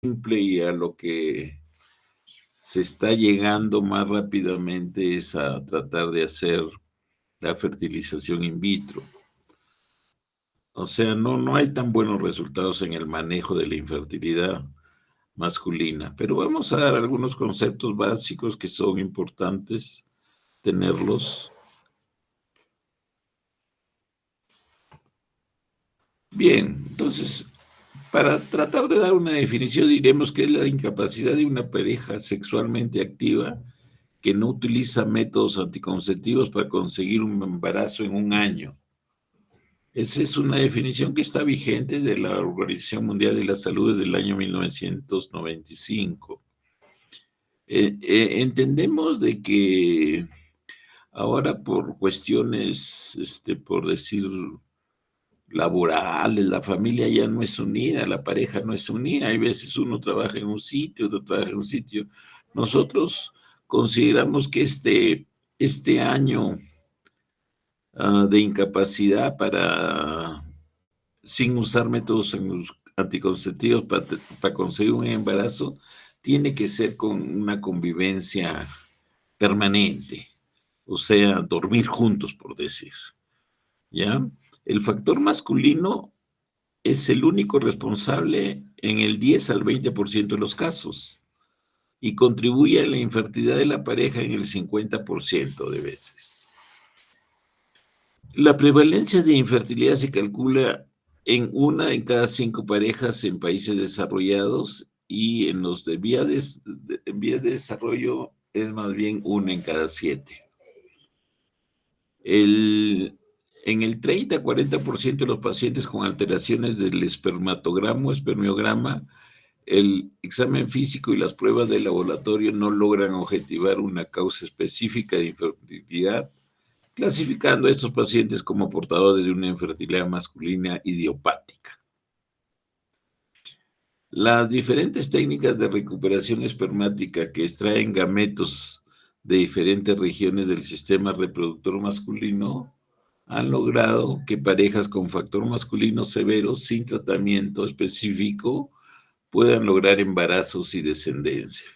simple y a lo que se está llegando más rápidamente es a tratar de hacer la fertilización in vitro. O sea, no hay tan buenos resultados en el manejo de la infertilidad masculina, pero vamos a dar algunos conceptos básicos que son importantes tenerlos. Bien, entonces, para tratar de dar una definición, diremos que es la incapacidad de una pareja sexualmente activa que no utiliza métodos anticonceptivos para conseguir un embarazo en un año. Esa es una definición que está vigente de la Organización Mundial de la Salud del año 1995. Entendemos de que ahora por cuestiones, por decir, laborales, la familia ya no es unida, la pareja no es unida. Hay veces uno trabaja en un sitio, otro trabaja en un sitio. Nosotros consideramos que este año de incapacidad sin usar métodos anticonceptivos para conseguir un embarazo, tiene que ser con una convivencia permanente, o sea, dormir juntos, por decir, ¿ya? El factor masculino es el único responsable en el 10 al 20% de los casos y contribuye a la infertilidad de la pareja en el 50% de veces. La prevalencia de infertilidad se calcula en 1 en cada 5 parejas en países desarrollados y en los en vías de desarrollo es más bien 1 en cada 7. En el 30-40% de los pacientes con alteraciones del espermatograma o espermiograma, el examen físico y las pruebas de laboratorio no logran objetivar una causa específica de infertilidad, clasificando a estos pacientes como portadores de una infertilidad masculina idiopática. Las diferentes técnicas de recuperación espermática que extraen gametos de diferentes regiones del sistema reproductor masculino han logrado que parejas con factor masculino severo sin tratamiento específico puedan lograr embarazos y descendencia.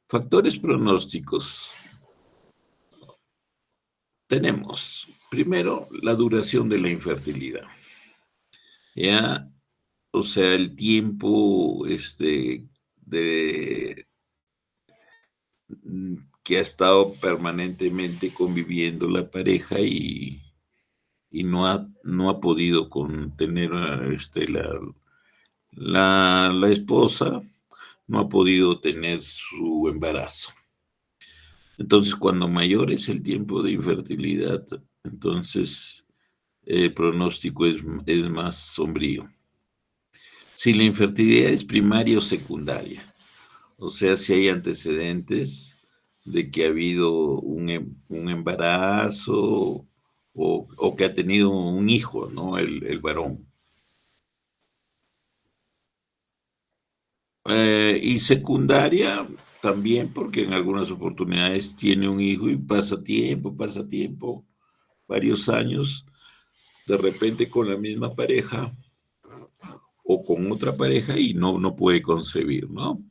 Factores pronósticos. Tenemos, primero, la duración de la infertilidad. Ya, o sea, el tiempo que ha estado permanentemente conviviendo la pareja y no ha podido contener la esposa, no ha podido tener su embarazo. Entonces, cuando mayor es el tiempo de infertilidad, entonces el pronóstico es más sombrío. Si la infertilidad es primaria o secundaria, o sea, si hay antecedentes de que ha habido un embarazo o que ha tenido un hijo, ¿no? El varón. Y secundaria también, porque en algunas oportunidades tiene un hijo y pasa tiempo, varios años, de repente con la misma pareja o con otra pareja y no puede concebir, ¿no?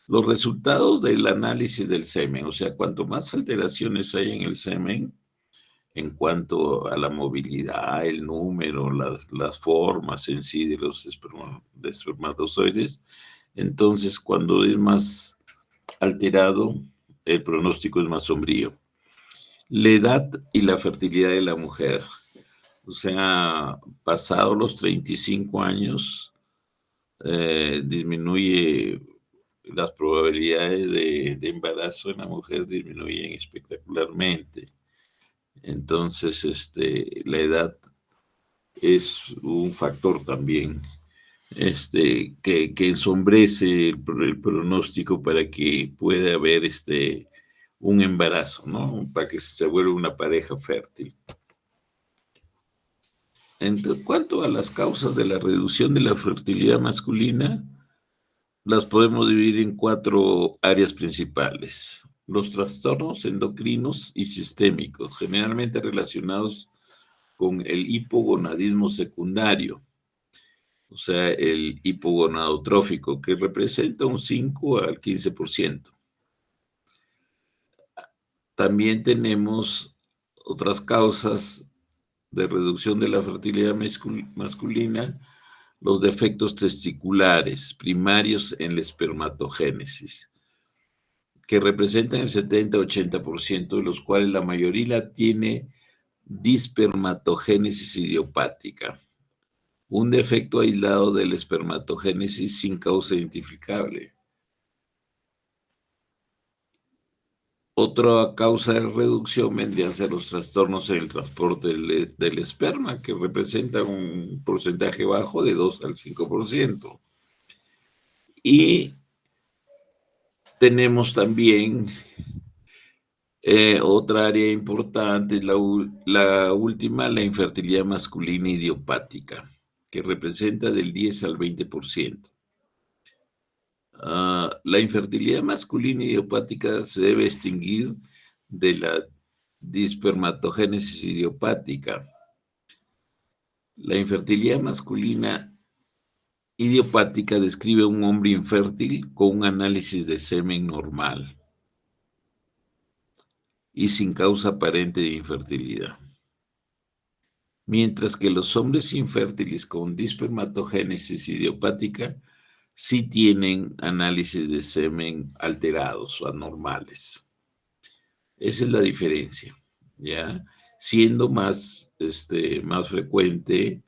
Los resultados del análisis del semen, o sea, cuanto más alteraciones hay en el semen, en cuanto a la movilidad, el número, las formas en sí de los espermatozoides, entonces cuando es más alterado, el pronóstico es más sombrío. La edad y la fertilidad de la mujer, o sea, pasado los 35 años, disminuye las probabilidades de embarazo en la mujer disminuyen espectacularmente. Entonces, la edad es un factor también que ensombrece el pronóstico para que pueda haber un embarazo, ¿no? Para que se vuelva una pareja fértil. En cuanto a las causas de la reducción de la fertilidad masculina, las podemos dividir en 4 áreas principales. Los trastornos endocrinos y sistémicos, generalmente relacionados con el hipogonadismo secundario. o sea, el hipogonadotrófico, que representa un 5 al 15%. También tenemos otras causas de reducción de la fertilidad masculina, los defectos testiculares primarios en la espermatogénesis, que representan el 70-80%, de los cuales la mayoría tiene dispermatogénesis idiopática, un defecto aislado de la espermatogénesis sin causa identificable. Otra causa de reducción vendrían a ser los trastornos en el transporte del esperma, que representan un porcentaje bajo de 2 al 5%. Y tenemos también otra área importante, la última, la infertilidad masculina idiopática, que representa del 10 al 20%. La infertilidad masculina idiopática se debe extinguir de la dispermatogénesis idiopática. La infertilidad masculina idiopática describe a un hombre infértil con un análisis de semen normal y sin causa aparente de infertilidad. Mientras que los hombres infértiles con dispermatogénesis idiopática sí tienen análisis de semen alterados o anormales. Esa es la diferencia, ¿ya? Siendo más frecuente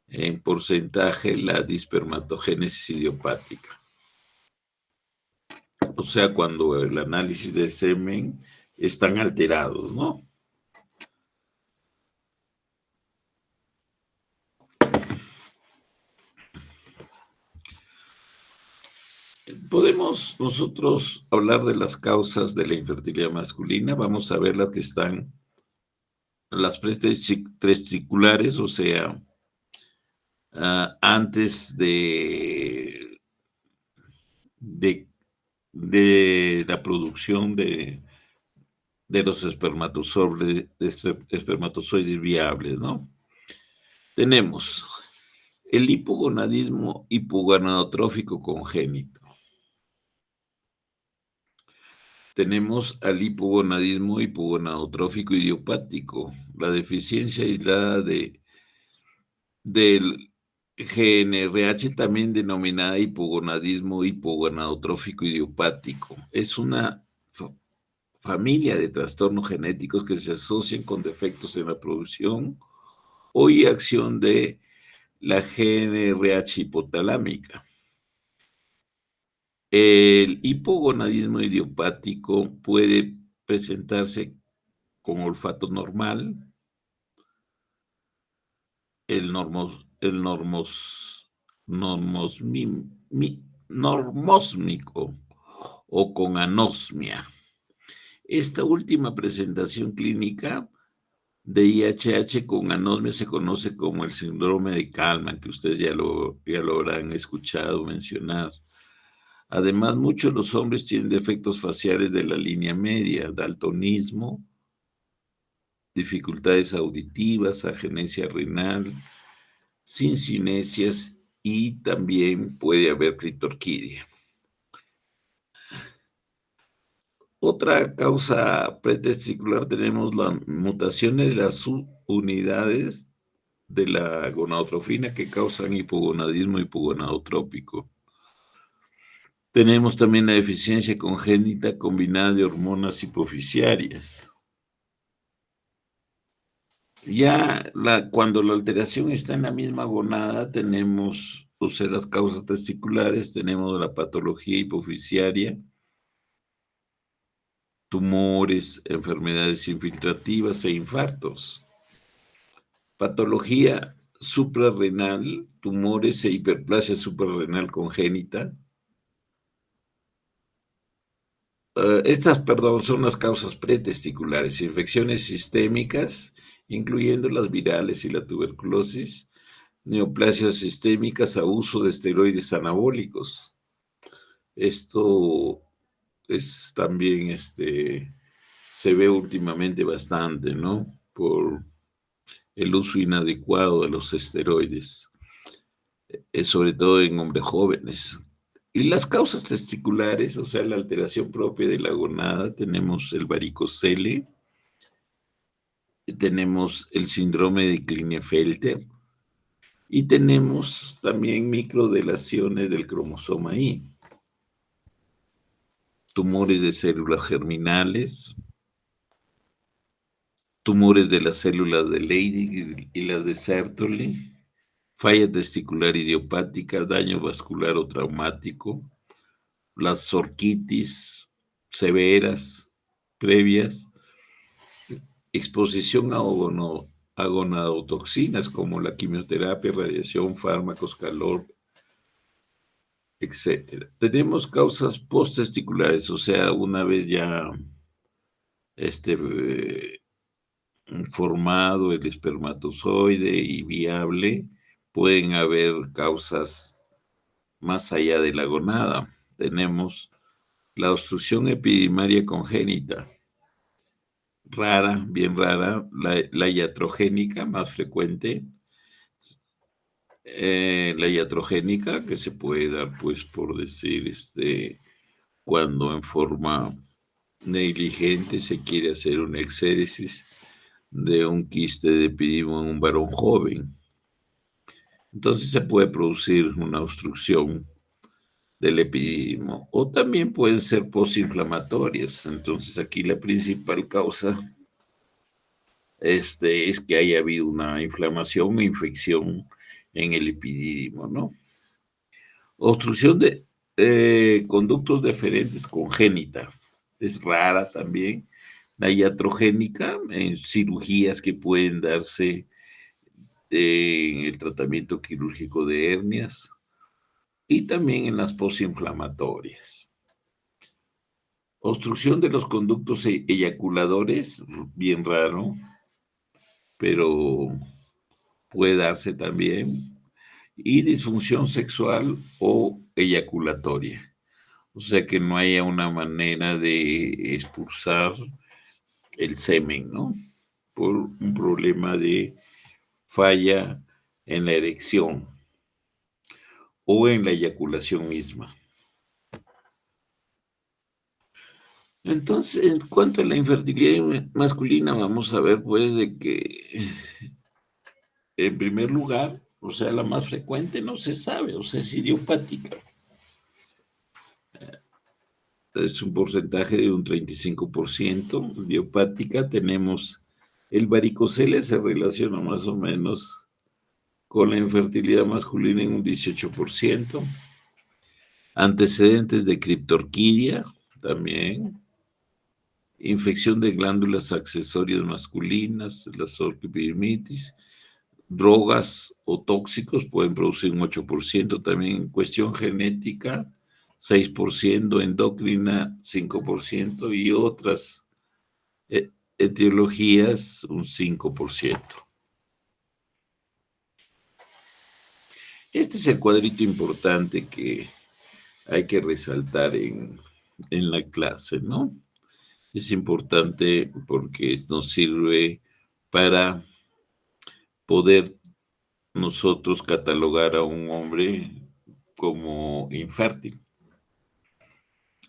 en porcentaje la dispermatogénesis idiopática. O sea, cuando el análisis de semen están alterados, ¿no? Podemos nosotros hablar de las causas de la infertilidad masculina. Vamos a ver las que están, las pretesticulares, o sea, antes de la producción de los espermatozoides viables, ¿no? Tenemos el hipogonadismo hipogonadotrófico congénito. Tenemos al hipogonadismo hipogonadotrófico idiopático, la deficiencia aislada del GNRH, también denominada hipogonadismo hipogonadotrófico idiopático. Es una familia de trastornos genéticos que se asocian con defectos en la producción o y acción de la GNRH hipotalámica. El hipogonadismo idiopático puede presentarse con olfato normal, el normósmico o con anosmia. Esta última presentación clínica de IHH con anosmia se conoce como el síndrome de Kallmann, que ustedes ya lo habrán escuchado mencionar. Además, muchos de los hombres tienen defectos faciales de la línea media, daltonismo, dificultades auditivas, agenesia renal, cincinesias y también puede haber clitorquidia. Otra causa pretesticular tenemos las mutaciones de las subunidades de la gonadotrofina que causan hipogonadismo hipogonadotrópico. Tenemos también la deficiencia congénita combinada de hormonas hipofisiarias. Ya cuando la alteración está en la misma gonada, tenemos, o sea, las causas testiculares, tenemos la patología hipofisiaria, tumores, enfermedades infiltrativas e infartos. Patología suprarrenal, tumores e hiperplasia suprarrenal congénita. Estas, son las causas pretesticulares, infecciones sistémicas, incluyendo las virales y la tuberculosis, neoplasias sistémicas a uso de esteroides anabólicos. Esto es también, se ve últimamente bastante, ¿no? Por el uso inadecuado de los esteroides. sobre todo en hombres jóvenes. Y las causas testiculares, o sea, la alteración propia de la gonada, tenemos el varicocele, tenemos el síndrome de Klinefelter y tenemos también microdeleciones del cromosoma Y, tumores de células germinales, tumores de las células de Leydig y las de Sertoli, falla testicular idiopática, daño vascular o traumático, las orquitis severas previas, exposición a gonadotoxinas como la quimioterapia, radiación, fármacos, calor, etcétera. Tenemos causas posttesticulares, o sea, una vez ya este, formado el espermatozoide y viable, pueden haber causas más allá de la gonada. Tenemos la obstrucción epididimaria congénita, rara, bien rara, la iatrogénica, más frecuente, la iatrogénica, que se puede dar, pues, por decir, cuando en forma negligente se quiere hacer una exéresis de un quiste de epidimo en un varón joven. Entonces se puede producir una obstrucción del epididimo o también pueden ser postinflamatorias. Entonces aquí la principal causa es que haya habido una inflamación o infección en el epididimo, ¿no? Obstrucción de conductos deferentes congénita, es rara también. La iatrogénica, en cirugías que pueden darse en el tratamiento quirúrgico de hernias y también en las postinflamatorias. Obstrucción de los conductos eyaculadores, bien raro, pero puede darse también. Y disfunción sexual o eyaculatoria. O sea que no haya una manera de expulsar el semen, ¿no? Por un problema de falla en la erección o en la eyaculación misma. Entonces, en cuanto a la infertilidad masculina, vamos a ver pues de que en primer lugar, o sea, la más frecuente no se sabe, o sea, es idiopática. Es un porcentaje de un 35%. Idiopática tenemos el varicocele, se relaciona más o menos con la infertilidad masculina en un 18%. Antecedentes de criptorquidia también. Infección de glándulas accesorias masculinas, la orquiepididimitis. Drogas o tóxicos pueden producir un 8%, también cuestión genética, 6%, endocrina, 5%, y otras etiologías, un 5%. Este es el cuadrito importante que hay que resaltar en la clase, ¿no? Es importante porque nos sirve para poder nosotros catalogar a un hombre como infértil.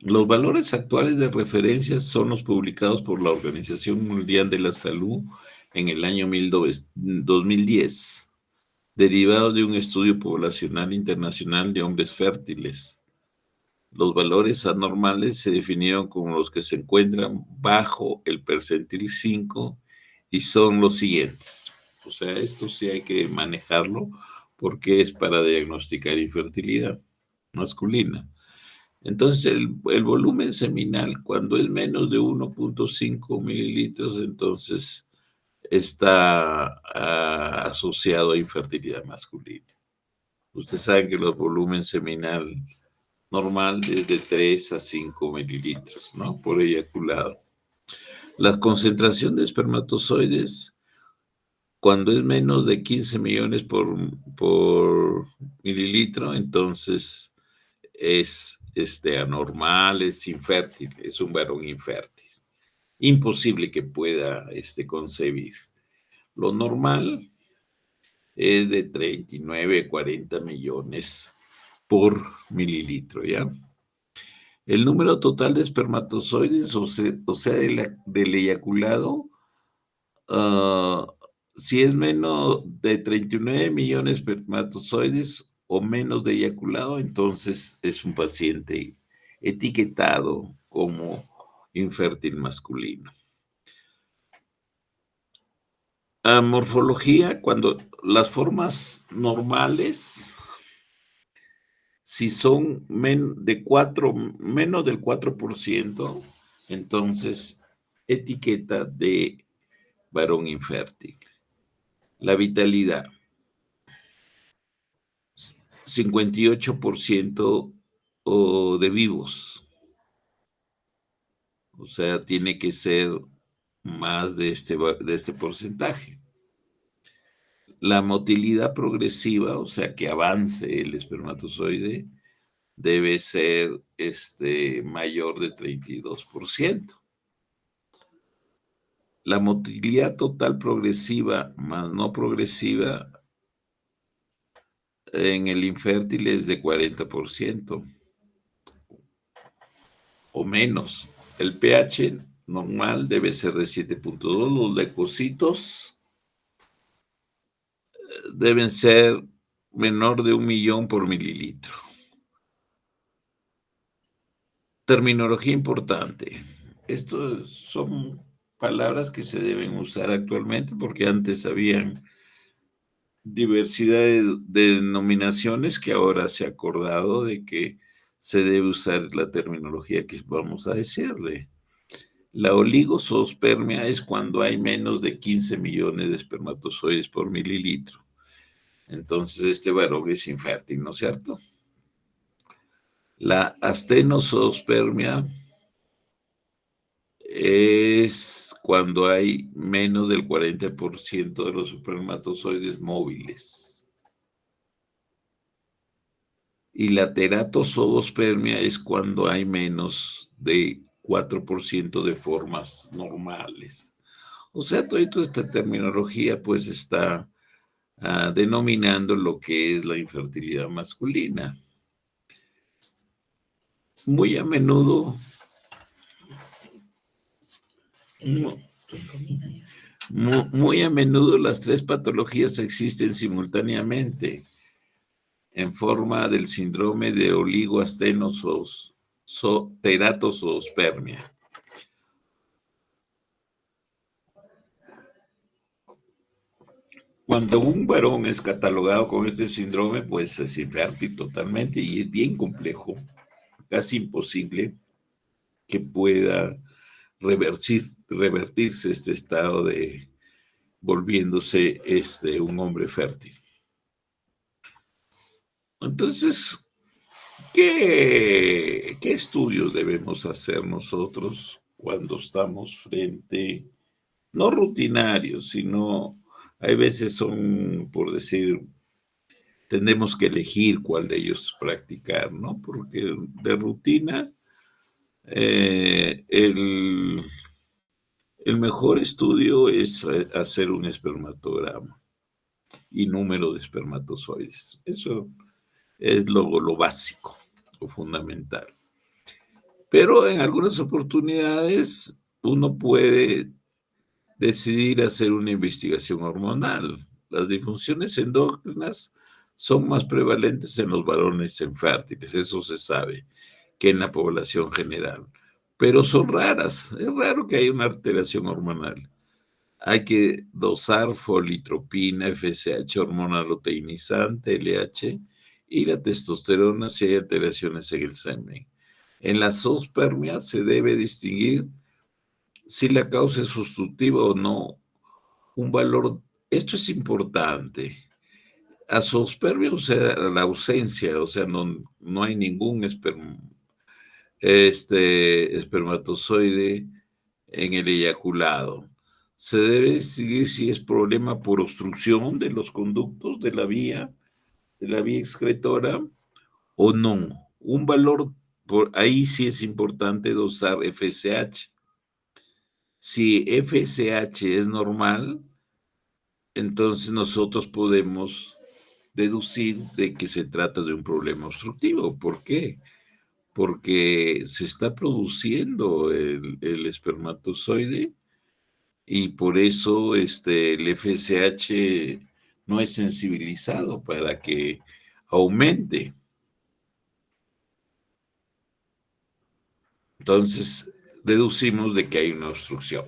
Los valores actuales de referencia son los publicados por la Organización Mundial de la Salud en el año 2010, derivados de un estudio poblacional internacional de hombres fértiles. Los valores anormales se definieron como los que se encuentran bajo el percentil 5 y son los siguientes. O sea, esto sí hay que manejarlo porque es para diagnosticar infertilidad masculina. Entonces, el volumen seminal, cuando es menos de 1.5 mililitros, entonces está asociado a infertilidad masculina. Ustedes saben que el volumen seminal normal es de 3 a 5 mililitros, ¿no? Por eyaculado. La concentración de espermatozoides, cuando es menos de 15 millones por mililitro, entonces es anormal, es infértil, es un varón infértil. Imposible que pueda concebir. Lo normal es de 39, 40 millones por mililitro, ¿ya? El número total de espermatozoides, o sea, del eyaculado, ah, si es menos de 39 millones de espermatozoides o menos de eyaculado, entonces es un paciente etiquetado como infértil masculino. Morfología, cuando las formas normales, si son menos del 4%, entonces etiqueta de varón infértil. La vitalidad, 58% de vivos, o sea, tiene que ser más de este porcentaje. La motilidad progresiva, o sea, que avance el espermatozoide, debe ser mayor de 32%. La motilidad total progresiva más no progresiva en el infértil es de 40% o menos. El pH normal debe ser de 7.2. Los leucocitos deben ser menor de 1.000.000 por mililitro. Terminología importante. Estos son palabras que se deben usar actualmente porque antes habían diversidad de denominaciones que ahora se ha acordado de que se debe usar la terminología que vamos a decirle. La oligozoospermia es cuando hay menos de 15 millones de espermatozoides por mililitro. Entonces, este varón es infértil, ¿no es cierto? La astenozoospermia es cuando hay menos del 40% de los espermatozoides móviles. Y la teratozoospermia es cuando hay menos de 4% de formas normales. O sea, toda esta terminología pues está denominando lo que es la infertilidad masculina. Muy a menudo, muy a menudo las tres patologías existen simultáneamente en forma del síndrome de oligoastenoteratozoospermia. Cuando un varón es catalogado con este síndrome, pues es infértil totalmente y es bien complejo, casi imposible que pueda revertirse este estado de volviéndose un hombre fértil. Entonces, ¿qué estudios debemos hacer nosotros cuando estamos frente, no rutinarios, sino hay veces son, por decir, tenemos que elegir cuál de ellos practicar, ¿no? Porque de rutina, el mejor estudio es hacer un espermatograma y número de espermatozoides. Eso es lo básico, lo fundamental. Pero en algunas oportunidades uno puede decidir hacer una investigación hormonal. Las disfunciones endócrinas son más prevalentes en los varones infértiles, eso se sabe, que en la población general. Pero son raras, es raro que haya una alteración hormonal. Hay que dosar folitropina, FSH, hormona luteinizante, LH, y la testosterona si hay alteraciones en el semen. En la zoospermia se debe distinguir si la causa es sustitutiva o no. Un valor, esto es importante. Azoospermia, o sea, la ausencia, o sea, no hay ningún espermatozoide en el eyaculado. Se debe distinguir si es problema por obstrucción de los conductos de la vía excretora o no. Un valor, ahí sí es importante dosar FSH. Si FSH es normal, entonces nosotros podemos deducir de que se trata de un problema obstructivo. ¿Por qué? Porque se está produciendo el espermatozoide y por eso el FSH no es sensibilizado para que aumente. Entonces, deducimos de que hay una obstrucción.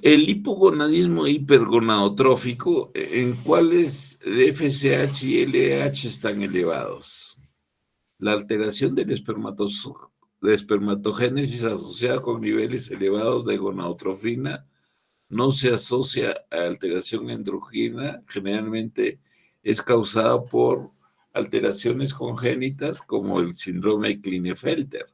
El hipogonadismo hipergonadotrófico, ¿en cuáles FSH y LH están elevados? La alteración del de espermatogénesis asociada con niveles elevados de gonadotrofina no se asocia a alteración endocrina, generalmente es causada por alteraciones congénitas como el síndrome de Klinefelter,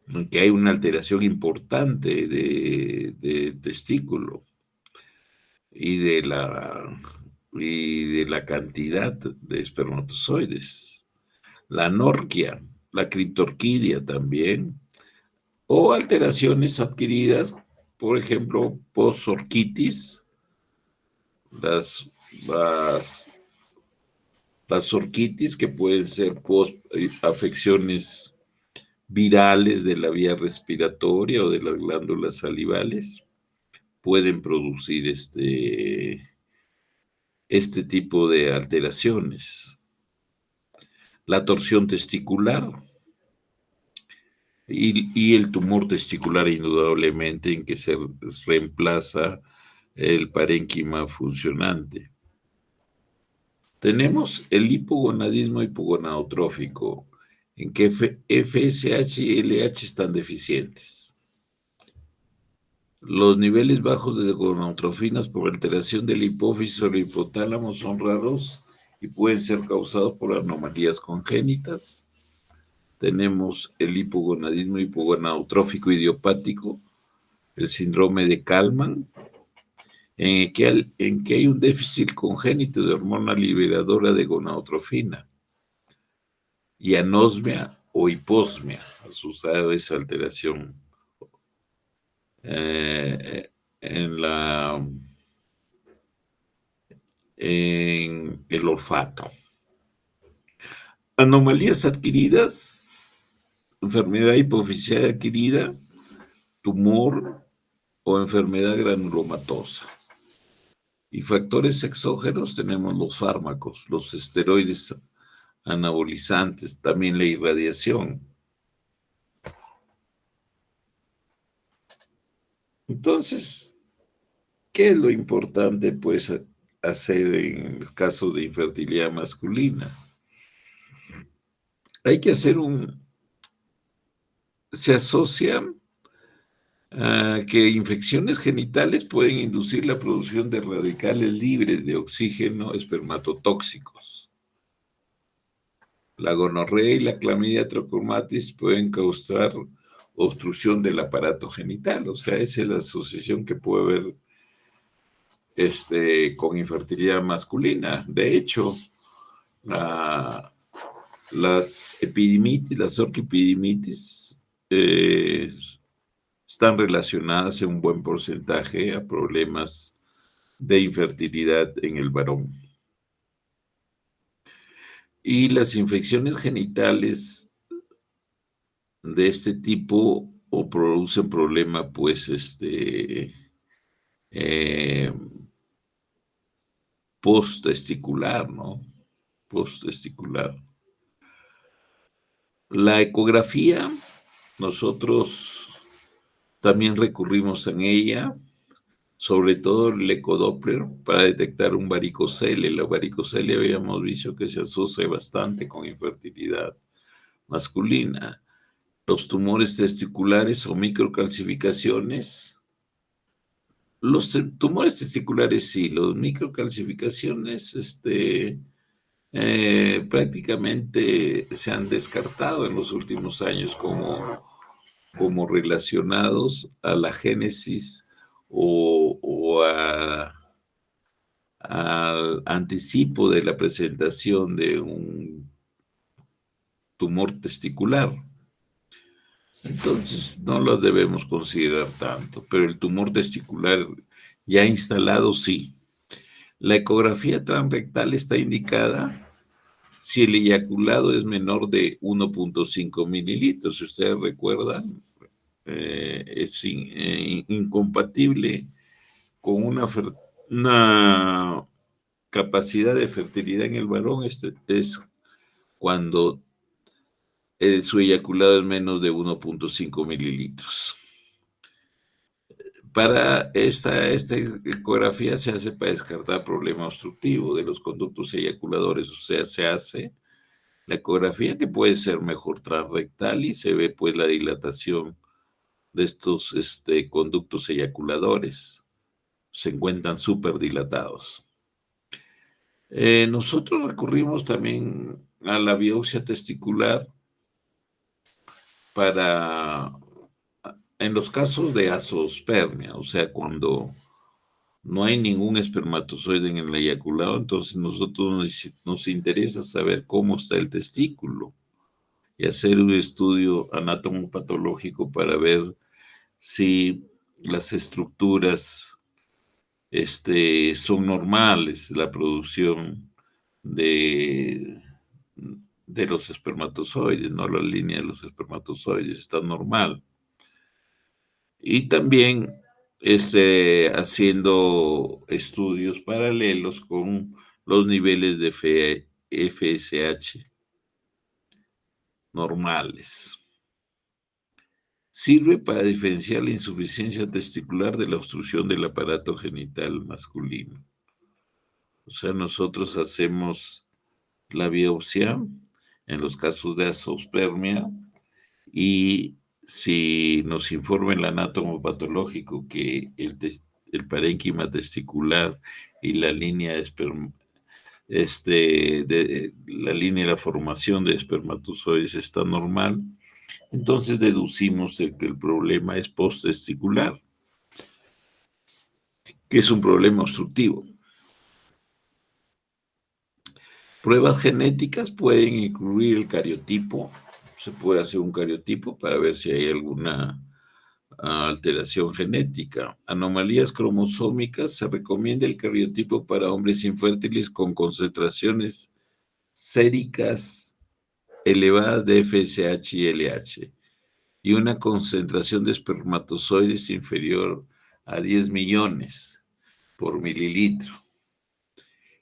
en que hay una alteración importante de testículo y y de la cantidad de espermatozoides. La anorquia, la criptorquidia también, o alteraciones adquiridas, por ejemplo, posorquitis, las, las, las orquitis que pueden ser afecciones virales de la vía respiratoria o de las glándulas salivales, pueden producir este tipo de alteraciones. La torsión testicular y el tumor testicular indudablemente en que se reemplaza el parénquima funcionante. Tenemos el hipogonadismo hipogonadotrófico, en que FSH y LH están deficientes. Los niveles bajos de gonadotrofinas por alteración del hipófisis o el hipotálamo son raros y pueden ser causados por anomalías congénitas. Tenemos el hipogonadismo hipogonadotrófico idiopático, el síndrome de Kallmann, en que hay un déficit congénito de hormona liberadora de gonadotrofina y anosmia o hiposmia asociada a esa alteración en el olfato. Anomalías adquiridas, enfermedad hipofisial adquirida, tumor o enfermedad granulomatosa. Y factores exógenos tenemos los fármacos, los esteroides anabolizantes, también la irradiación. Entonces, ¿qué es lo importante, pues, hacer en el caso de infertilidad masculina? Hay que hacer se asocia a que infecciones genitales pueden inducir la producción de radicales libres de oxígeno espermatotóxicos. La gonorrea y la clamidia trachomatis pueden causar obstrucción del aparato genital, o sea, esa es la asociación que puede haber con infertilidad masculina. De hecho, las epidimitis, las orquipidimitis, están relacionadas en un buen porcentaje a problemas de infertilidad en el varón. Y las infecciones genitales de este tipo o producen problema, pues, eh, posttesticular, ¿no? Posttesticular. La ecografía, nosotros también recurrimos en ella, sobre todo el ecodoppler, para detectar un varicocele. La varicocele habíamos visto que se asocia bastante con infertilidad masculina. Los tumores testiculares o microcalcificaciones. Los tumores testiculares sí, los microcalcificaciones prácticamente se han descartado en los últimos años como relacionados a la génesis o al anticipo de la presentación de un tumor testicular. Entonces, no los debemos considerar tanto, pero el tumor testicular ya instalado, sí. La ecografía transrectal está indicada si el eyaculado es menor de 1.5 mililitros. Si ustedes recuerdan, es incompatible con una capacidad de fertilidad en el varón. Es cuando su eyaculado es menos de 1.5 mililitros. Para esta ecografía se hace para descartar problema obstructivo de los conductos eyaculadores, o sea, se hace la ecografía que puede ser mejor transrectal y se ve pues la dilatación de estos conductos eyaculadores. Se encuentran súper dilatados. Nosotros recurrimos también a la biopsia testicular para, en los casos de azoospermia, o sea, cuando no hay ningún espermatozoide en el eyaculado, entonces nosotros nos interesa saber cómo está el testículo y hacer un estudio anatomopatológico para ver si las estructuras son normales, la producción de, de los espermatozoides, no la línea de los espermatozoides está normal. Y también haciendo estudios paralelos con los niveles de FSH normales. Sirve para diferenciar la insuficiencia testicular de la obstrucción del aparato genital masculino. O sea, nosotros hacemos la biopsia en los casos de azoospermia y si nos informa el anátomo patológico que el parénquima testicular y la línea la línea de la formación de espermatozoides está normal, entonces deducimos de que el problema es posttesticular, que es un problema obstructivo. Pruebas genéticas pueden incluir el cariotipo. Se puede hacer un cariotipo para ver si hay alguna alteración genética. Anomalías cromosómicas. Se recomienda el cariotipo para hombres infértiles con concentraciones séricas elevadas de FSH y LH y una concentración de espermatozoides inferior a 10 millones por mililitro.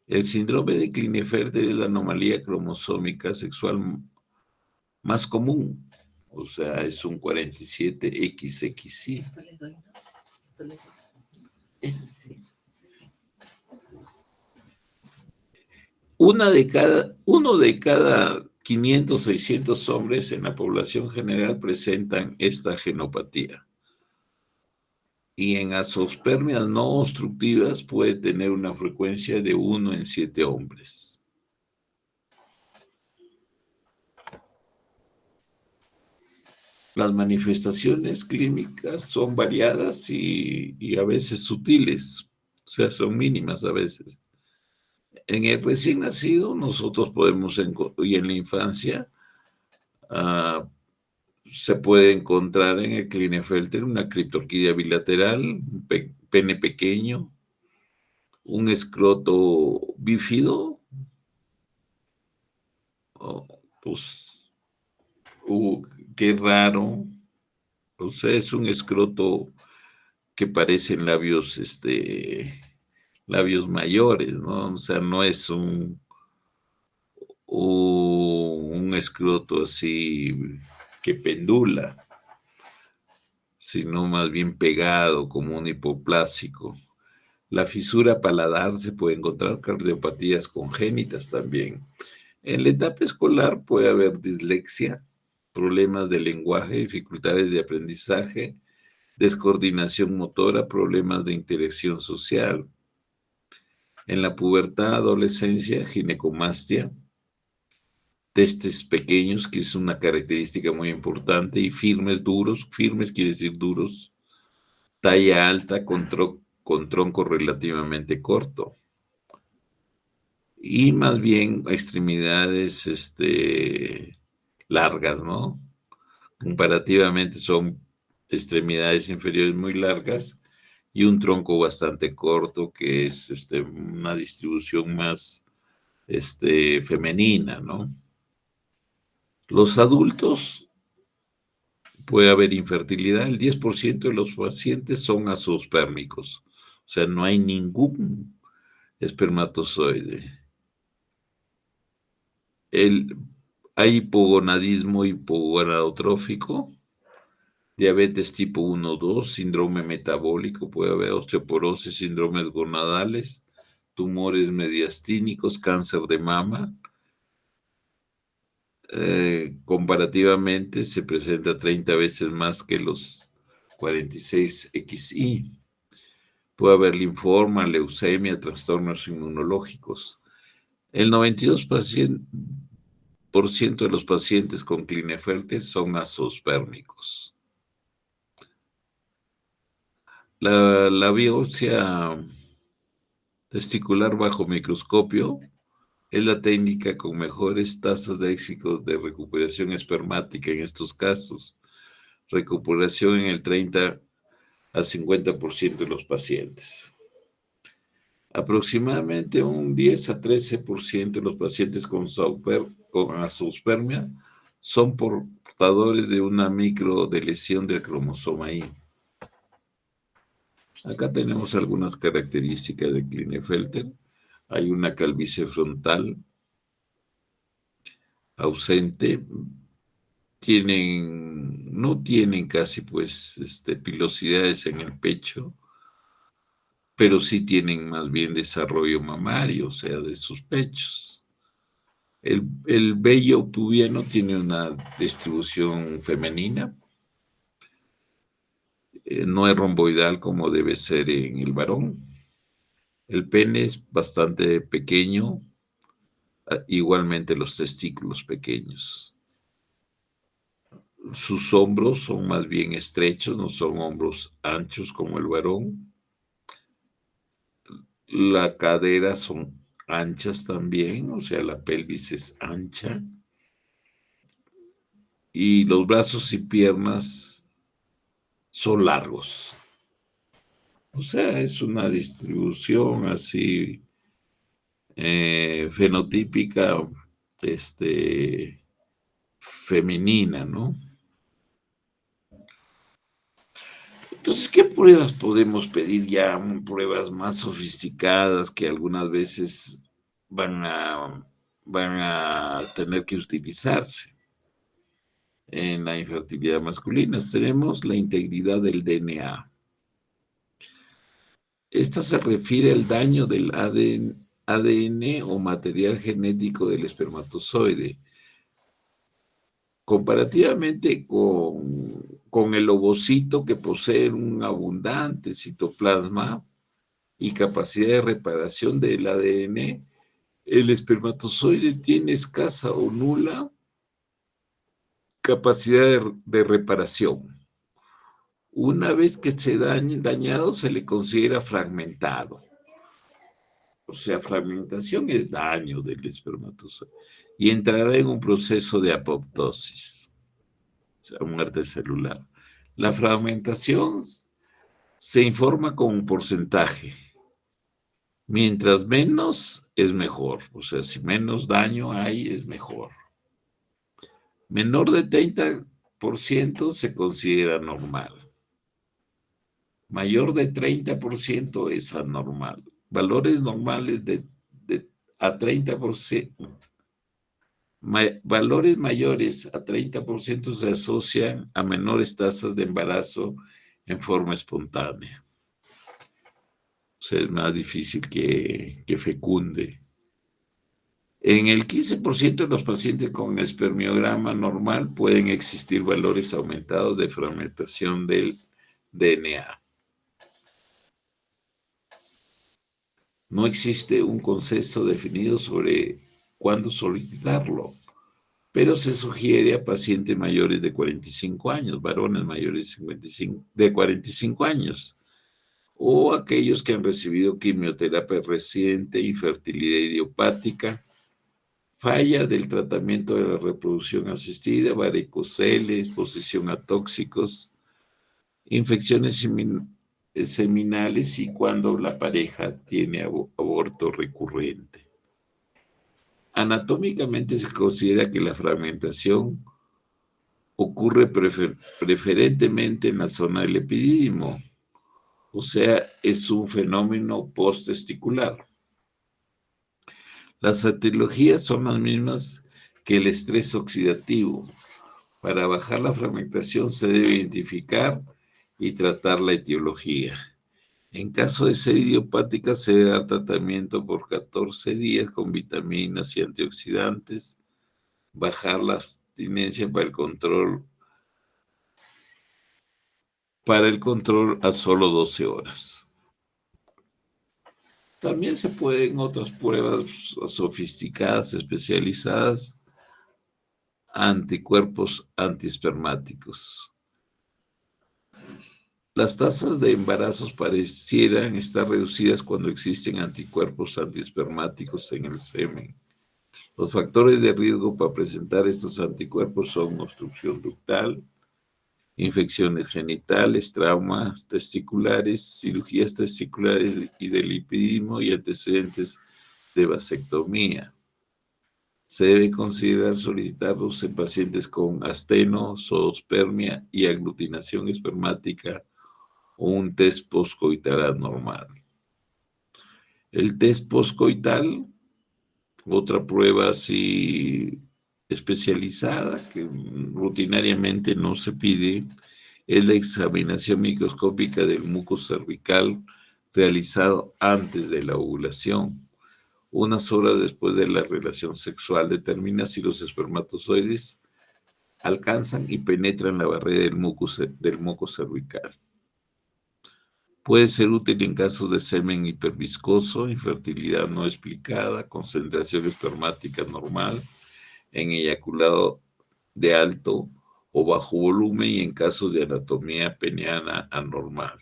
El síndrome de Klinefelter es la anomalía cromosómica sexual más común, o sea, es un 47XXY. Uno de cada 500, 600 hombres en la población general presentan esta genopatía. Y en azoospermias no obstructivas puede tener una frecuencia de 1 en 7 hombres. Las manifestaciones clínicas son variadas y a veces sutiles, o sea, son mínimas a veces. En el recién nacido nosotros podemos, y en la infancia, se puede encontrar en el Klinefelter una criptorquidia bilateral, un pene pequeño, un escroto bífido, pues, qué raro, o sea, es un escroto que parecen labios mayores, ¿no? O sea, no es un escroto así que pendula, sino más bien pegado, como un hipoplásico. La fisura paladar se puede encontrar cardiopatías congénitas también. En la etapa escolar puede haber dislexia, problemas de lenguaje, dificultades de aprendizaje, descoordinación motora, problemas de interacción social. En la pubertad, adolescencia, ginecomastia, testes pequeños, que es una característica muy importante, y firmes, duros, firmes quiere decir duros, talla alta con tronco relativamente corto. Y más bien extremidades largas, ¿no? Comparativamente son extremidades inferiores muy largas y un tronco bastante corto, que es una distribución más femenina, ¿no? Los adultos puede haber infertilidad, el 10% de los pacientes son azoospermicos, o sea, no hay ningún espermatozoide. Hay hipogonadismo hipogonadotrófico, diabetes tipo 1 o 2, síndrome metabólico, puede haber osteoporosis, síndromes gonadales, tumores mediastínicos, cáncer de mama. Comparativamente se presenta 30 veces más que los 46XI. Puede haber linfoma, leucemia, trastornos inmunológicos. El 92% de los pacientes con Klinefelter son azoospermicos. La biopsia testicular bajo microscopio es la técnica con mejores tasas de éxito de recuperación espermática en estos casos. Recuperación en el 30 al 50% de los pacientes. Aproximadamente un 10 a 13% de los pacientes con azoospermia son portadores de una microdeleción del cromosoma Y. Acá tenemos algunas características de Klinefelter. Hay una calvicie frontal ausente. No tienen casi pilosidades en el pecho, pero sí tienen más bien desarrollo mamario, o sea, de sus pechos. El vello pubiano tiene una distribución femenina, no es romboidal como debe ser en el varón. El pene es bastante pequeño, igualmente los testículos pequeños. Sus hombros son más bien estrechos, no son hombros anchos como el varón. La cadera son anchas también, o sea, la pelvis es ancha. Y los brazos y piernas son largos. O sea, es una distribución así fenotípica, femenina, ¿no? Entonces, ¿qué pruebas podemos pedir ya? Pruebas más sofisticadas que algunas veces van a tener que utilizarse en la infertilidad masculina. Tenemos la integridad del DNA. Esta se refiere al daño del ADN o material genético del espermatozoide. Comparativamente con el ovocito, que posee un abundante citoplasma y capacidad de reparación del ADN, el espermatozoide tiene escasa o nula capacidad de reparación. Una vez que se dañado, se le considera fragmentado. O sea, fragmentación es daño del espermatozoide y entrará en un proceso de apoptosis, o sea, muerte celular. La fragmentación se informa con un porcentaje. Mientras menos, es mejor. O sea, si menos daño hay, es mejor. Menor de 30% se considera normal. Mayor de 30% es anormal. Valores normales a 30%. Valores mayores a 30% se asocian a menores tasas de embarazo en forma espontánea. O sea, es más difícil que fecunde. En el 15% de los pacientes con espermiograma normal pueden existir valores aumentados de fragmentación del DNA. No existe un consenso definido sobre cuándo solicitarlo, pero se sugiere a pacientes mayores de 45 años, varones mayores de 45 años, o aquellos que han recibido quimioterapia reciente, infertilidad idiopática, Falla del tratamiento de la reproducción asistida, varicocele, exposición a tóxicos, infecciones seminales y cuando la pareja tiene aborto recurrente. Anatómicamente se considera que la fragmentación ocurre preferentemente en la zona del epidídimo, o sea, es un fenómeno posttesticular. Las etiologías son las mismas que el estrés oxidativo. Para bajar la fragmentación se debe identificar y tratar la etiología. En caso de ser idiopática, se debe dar tratamiento por 14 días con vitaminas y antioxidantes, bajar la abstinencia para el control a solo 12 horas. También se pueden otras pruebas sofisticadas, especializadas, anticuerpos antiespermáticos. Las tasas de embarazos parecieran estar reducidas cuando existen anticuerpos antiespermáticos en el semen. Los factores de riesgo para presentar estos anticuerpos son obstrucción ductal, infecciones genitales, traumas testiculares, cirugías testiculares y del lipidismo y antecedentes de vasectomía. Se debe considerar solicitarlos en pacientes con asteno, zoospermia y aglutinación espermática o un test postcoital anormal. El test postcoital, otra prueba así especializada que rutinariamente no se pide, es la examinación microscópica del muco cervical realizado antes de la ovulación. Unas horas después de la relación sexual determina si los espermatozoides alcanzan y penetran la barrera del moco cervical. Puede ser útil en casos de semen hiperviscoso, infertilidad no explicada, concentración espermática normal, en eyaculado de alto o bajo volumen y en casos de anatomía peniana anormal.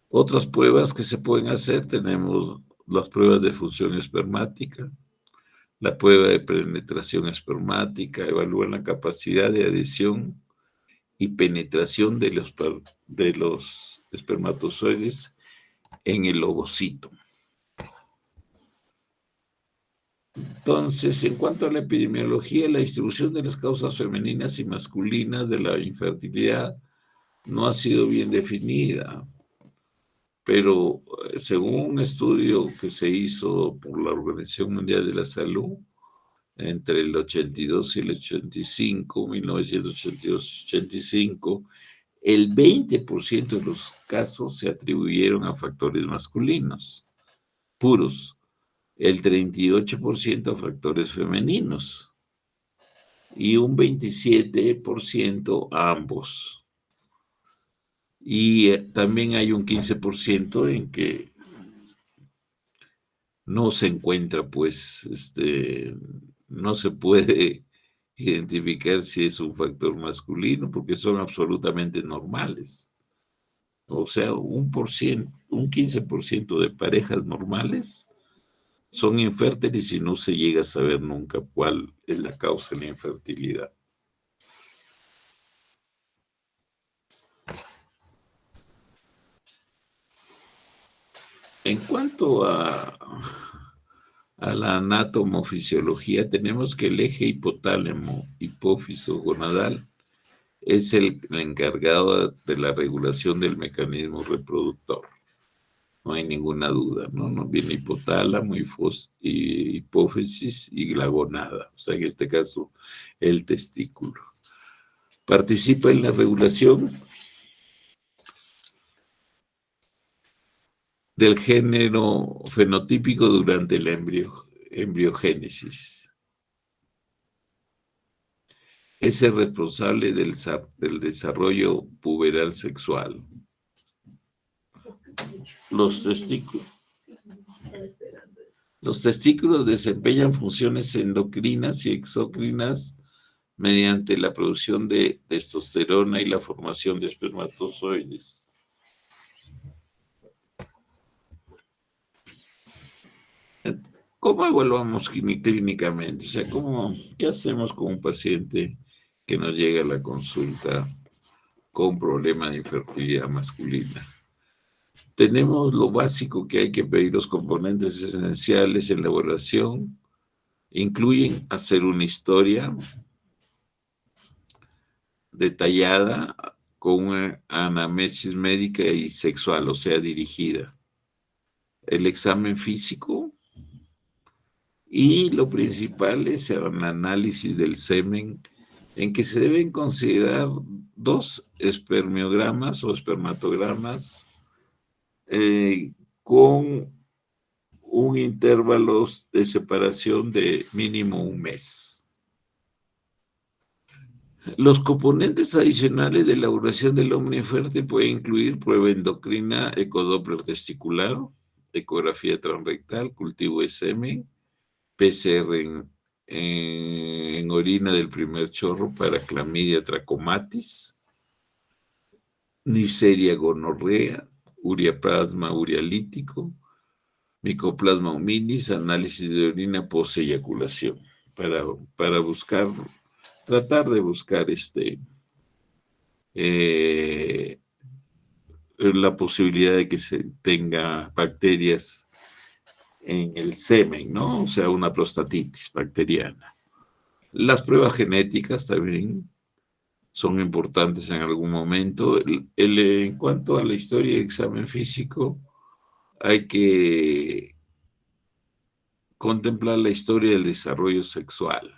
Otras pruebas que se pueden hacer, tenemos las pruebas de función espermática, la prueba de penetración espermática, evalúan la capacidad de adhesión y penetración de los espermatozoides en el ovocito. Entonces, en cuanto a la epidemiología, la distribución de las causas femeninas y masculinas de la infertilidad no ha sido bien definida, pero según un estudio que se hizo por la Organización Mundial de la Salud, entre el 82 y el 85, 1982-85, el 20% de los casos se atribuyeron a factores masculinos puros, el 38% a factores femeninos y un 27% a ambos. Y también hay un 15% en que no se encuentra, pues, no se puede identificar si es un factor masculino porque son absolutamente normales. O sea, un 15% de parejas normales son infértiles y no se llega a saber nunca cuál es la causa de la infertilidad. En cuanto a la anatomofisiología, tenemos que el eje hipotálamo hipófiso gonadal es el encargado de la regulación del mecanismo reproductor. No hay ninguna duda, ¿no? Nos viene hipotálamo, hipófisis y la gonada, o sea, en este caso, el testículo. Participa en la regulación del género fenotípico durante la embriogénesis. Es el responsable del desarrollo puberal sexual. Los testículos desempeñan funciones endocrinas y exocrinas mediante la producción de testosterona y la formación de espermatozoides. ¿Cómo evaluamos clínicamente? O sea, ¿qué hacemos con un paciente que nos llega a la consulta con problema de infertilidad masculina? Tenemos lo básico que hay que pedir. Los componentes esenciales en la evaluación incluyen hacer una historia detallada con una anamnesis médica y sexual, o sea, dirigida. El examen físico y lo principal es el análisis del semen, en que se deben considerar dos espermiogramas o espermatogramas con un intervalo de separación de mínimo un mes. Los componentes adicionales de la ovulación del hombre infértil pueden incluir prueba endocrina, ecodoppler testicular, ecografía transrectal, cultivo de semen, PCR en orina del primer chorro para clamidia trachomatis, Neisseria gonorrea, ureaplasma urealítico, micoplasma hominis, análisis de orina post-eyaculación, para buscar, tratar de buscar eh, la posibilidad de que se tenga bacterias en el semen, ¿no? O sea, una prostatitis bacteriana. Las pruebas genéticas también son importantes en algún momento. En cuanto a la historia de examen físico, hay que contemplar la historia del desarrollo sexual,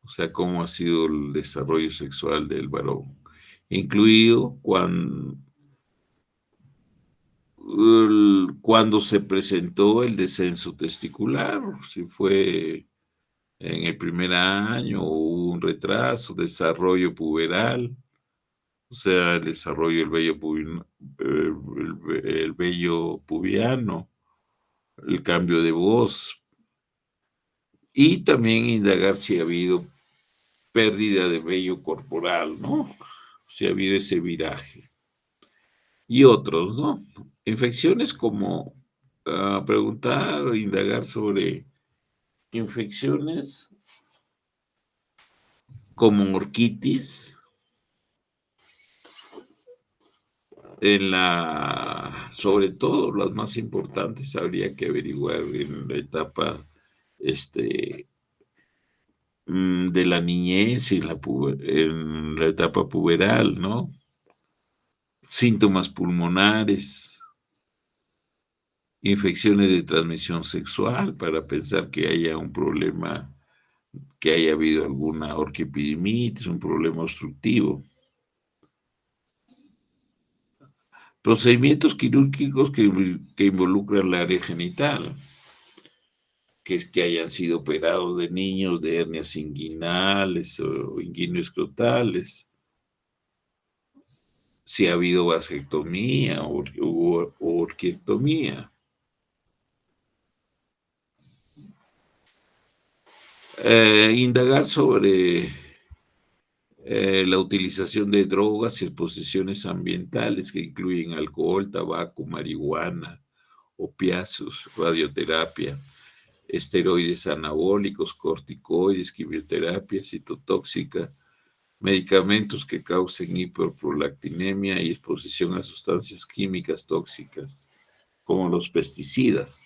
o sea, cómo ha sido el desarrollo sexual del varón, incluido cuando se presentó el descenso testicular, si fue en el primer año o hubo un retraso, desarrollo puberal, o sea, el desarrollo del el vello pubiano, el cambio de voz, y también indagar si ha habido pérdida de vello corporal, ¿no? Si ha habido ese viraje. Y otros, ¿no? Infecciones como preguntar o indagar sobre infecciones como orquitis, sobre todo las más importantes habría que averiguar en la etapa de la niñez y en la etapa puberal, ¿no? Síntomas pulmonares, infecciones de transmisión sexual, para pensar que haya un problema, que haya habido alguna orquiepidimitis, un problema obstructivo. Procedimientos quirúrgicos que involucran la área genital, que hayan sido operados de niños de hernias inguinales o inguinoescrotales, si ha habido vasectomía o orquiectomía. Indagar sobre la utilización de drogas y exposiciones ambientales que incluyen alcohol, tabaco, marihuana, opiáceos, radioterapia, esteroides anabólicos, corticoides, quimioterapia citotóxica, medicamentos que causen hiperprolactinemia y exposición a sustancias químicas tóxicas, como los pesticidas.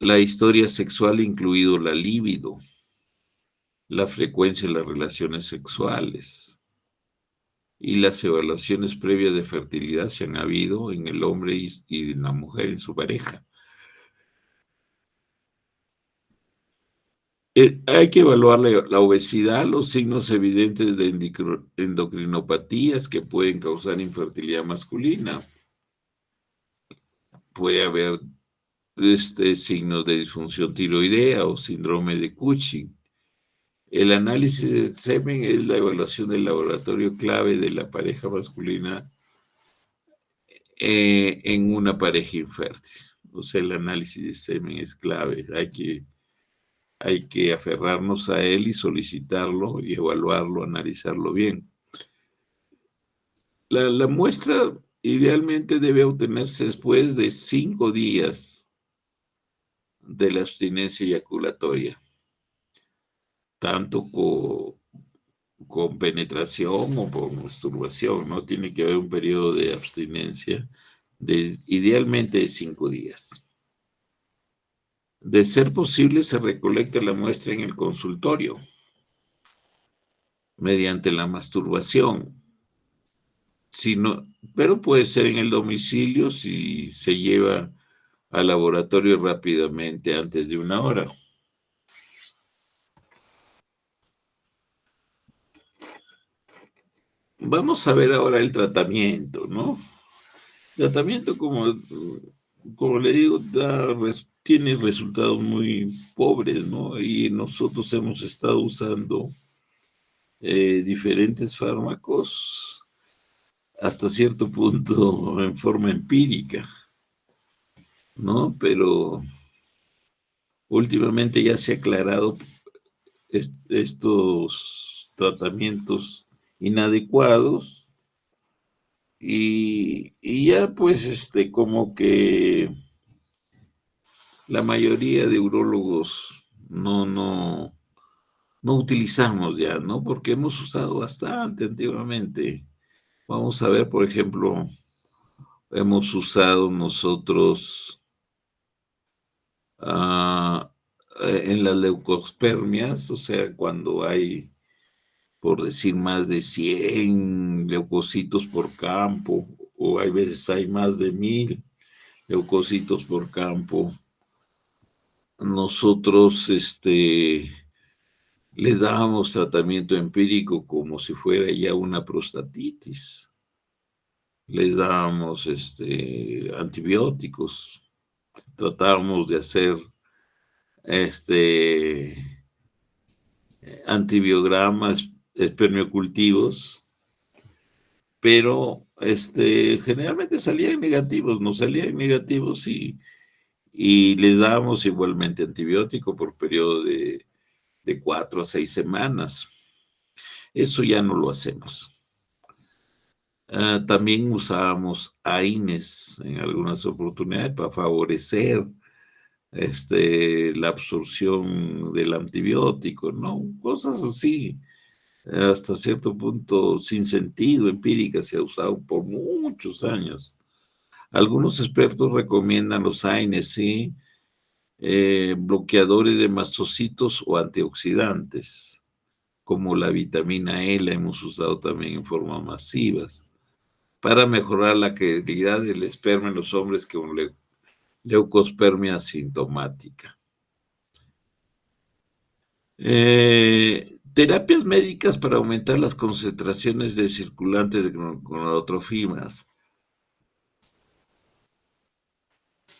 La historia sexual, incluido la libido, la frecuencia de las relaciones sexuales y las evaluaciones previas de fertilidad si han habido en el hombre y en la mujer, en su pareja. Hay que evaluar la obesidad, los signos evidentes de endocrinopatías que pueden causar infertilidad masculina. Puede haber signos de disfunción tiroidea o síndrome de Cushing. El análisis del semen es la evaluación del laboratorio clave de la pareja masculina en una pareja infértil. O sea, el análisis de semen es clave. Hay que aferrarnos a él y solicitarlo y evaluarlo, analizarlo bien. La muestra idealmente debe obtenerse después de 5 días de la abstinencia eyaculatoria, tanto con penetración o por masturbación, ¿no? Tiene que haber un periodo de abstinencia de idealmente de 5 días. De ser posible, se recolecta la muestra en el consultorio mediante la masturbación. Si no, pero puede ser en el domicilio si se lleva al laboratorio rápidamente antes de 1 hora. Vamos a ver ahora el tratamiento, ¿no? Tratamiento, como le digo, tiene resultados muy pobres, ¿no? Y nosotros hemos estado usando diferentes fármacos hasta cierto punto en forma empírica, ¿no? Pero últimamente ya se ha aclarado estos tratamientos inadecuados y ya pues como que la mayoría de urólogos no utilizamos ya, ¿no? Porque hemos usado bastante antiguamente. Vamos a ver, por ejemplo, hemos usado nosotros ah, en las leucospermias, o sea, cuando hay, por decir, más de 100 leucocitos por campo, o hay veces hay más de 1000 leucocitos por campo. Nosotros les dábamos tratamiento empírico como si fuera ya una prostatitis. Les dábamos antibióticos, tratábamos de hacer este, antibiogramas, espermiocultivos, pero generalmente salían negativos, nos salían negativos y les dábamos igualmente antibiótico por periodo de 4 a 6 semanas. Eso ya no lo hacemos. También usábamos AINES en algunas oportunidades para favorecer la absorción del antibiótico, ¿no? Cosas así, hasta cierto punto sin sentido, empírica, se ha usado por muchos años. Algunos expertos recomiendan los AINES, sí, bloqueadores de mastocitos o antioxidantes, como la vitamina E, la hemos usado también en forma masivas, para mejorar la calidad del esperma en los hombres con leucospermia asintomática. Terapias médicas para aumentar las concentraciones de circulantes de gonadotrofinas.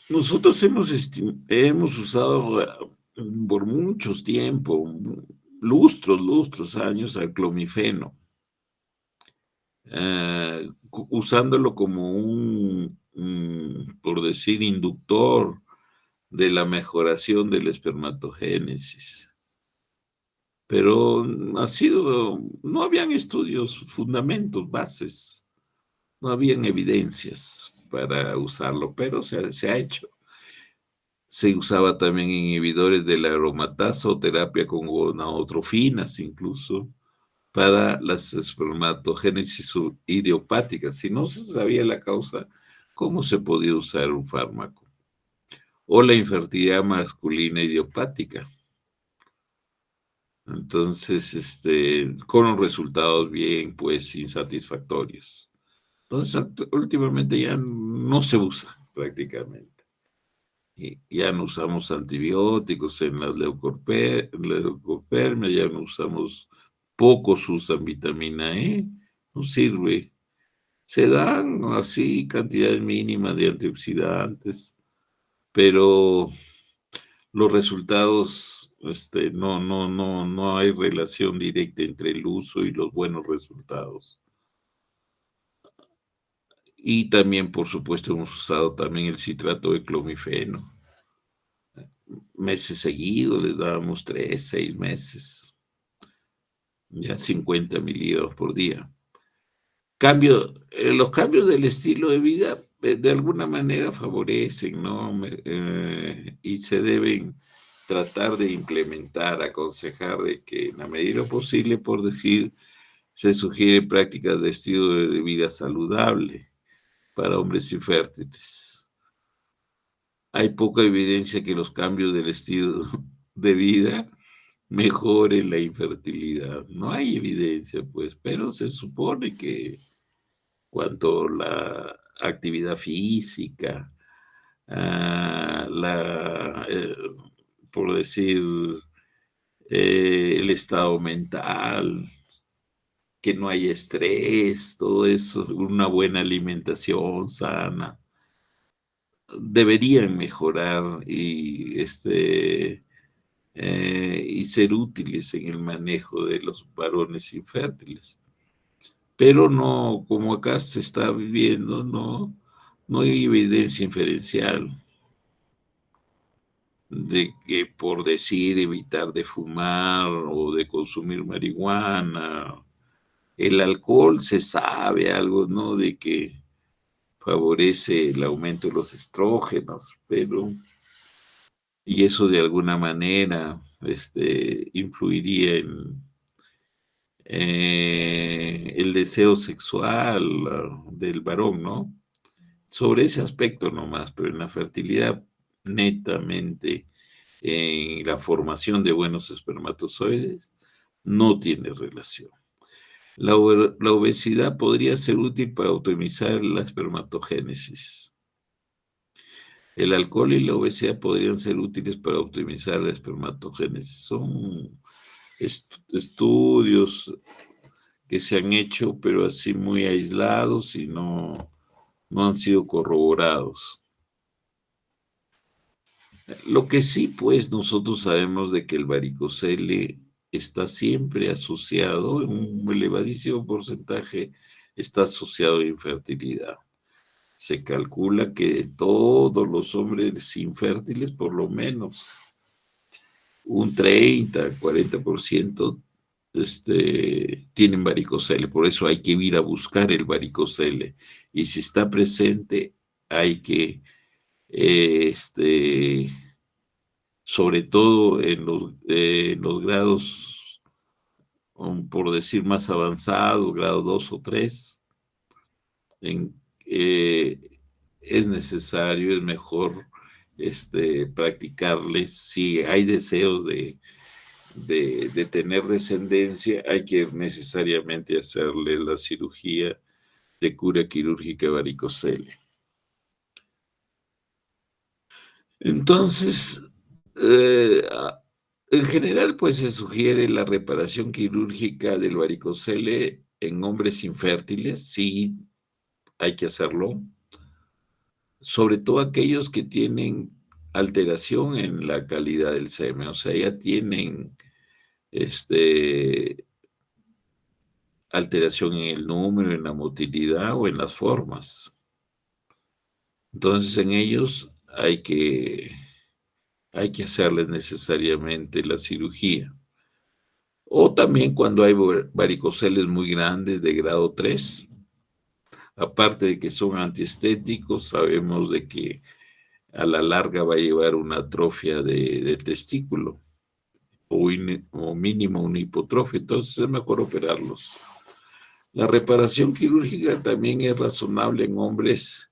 Nosotros hemos usado por muchos tiempos, lustros, años, al clomifeno, usándolo como por decir, inductor de la mejoración de la espermatogénesis. Pero no habían estudios, fundamentos, bases, no habían evidencias para usarlo, pero se ha hecho. Se usaba también inhibidores de la aromatasa o terapia con gonadotrofinas incluso para las espermatogénesis idiopáticas. Si no se sabía la causa, ¿cómo se podía usar un fármaco? O la infertilidad masculina idiopática. Entonces, con los resultados bien, pues, insatisfactorios. Entonces, últimamente ya no se usa prácticamente. Y ya no usamos antibióticos en las leucopermias, ya no usamos, pocos usan vitamina E, no sirve. Se dan así cantidades mínimas de antioxidantes, pero los resultados, no hay relación directa entre el uso y los buenos resultados. Y también, por supuesto, hemos usado también el citrato de clomifeno. Meses seguidos, les dábamos 3, 6 meses, ya 50 miligramos por día. Los cambios del estilo de vida, de alguna manera favorecen, ¿no? Y se deben tratar de implementar, aconsejar de que en la medida posible, por decir, se sugieren prácticas de estilo de vida saludable para hombres infértiles. Hay poca evidencia que los cambios del estilo de vida mejoren la infertilidad. No hay evidencia, pues, pero se supone que cuanto la actividad física, por decir, el estado mental, que no haya estrés, todo eso, una buena alimentación sana, deberían mejorar y ser útiles en el manejo de los varones infértiles. Pero no, como acá se está viviendo, no hay evidencia inferencial de que por decir evitar de fumar o de consumir marihuana. El alcohol se sabe algo, ¿no? De que favorece el aumento de los estrógenos, pero y eso de alguna manera, influiría en el deseo sexual del varón, ¿no? Sobre ese aspecto nomás, pero en la fertilidad netamente, en la formación de buenos espermatozoides, no tiene relación. La obesidad podría ser útil para optimizar la espermatogénesis. El alcohol y la obesidad podrían ser útiles para optimizar la espermatogénesis. Son estudios que se han hecho, pero así muy aislados y no han sido corroborados. Lo que sí, pues, nosotros sabemos de que el varicocele está siempre asociado, en un elevadísimo porcentaje, está asociado a infertilidad. Se calcula que de todos los hombres infértiles, por lo menos un 30, 40% tienen varicocele. Por eso hay que ir a buscar el varicocele. Y si está presente, hay que, sobre todo en los grados, por decir más avanzados, grado 2 o 3, en, eh, es necesario, es mejor practicarles. Si hay deseos de tener descendencia, hay que necesariamente hacerle la cirugía de cura quirúrgica varicocele. Entonces, eh, en general, pues se sugiere la reparación quirúrgica del varicocele en hombres infértiles, sí hay que hacerlo, sobre todo aquellos que tienen alteración en la calidad del semen, o sea, ya tienen este, alteración en el número, en la motilidad o en las formas. Entonces, en ellos hay que hacerles necesariamente la cirugía. O también cuando hay varicoceles muy grandes de grado 3, aparte de que son antiestéticos, sabemos de que a la larga va a llevar una atrofia del testículo o mínimo una hipotrofia, entonces es mejor operarlos. La reparación quirúrgica también es razonable en hombres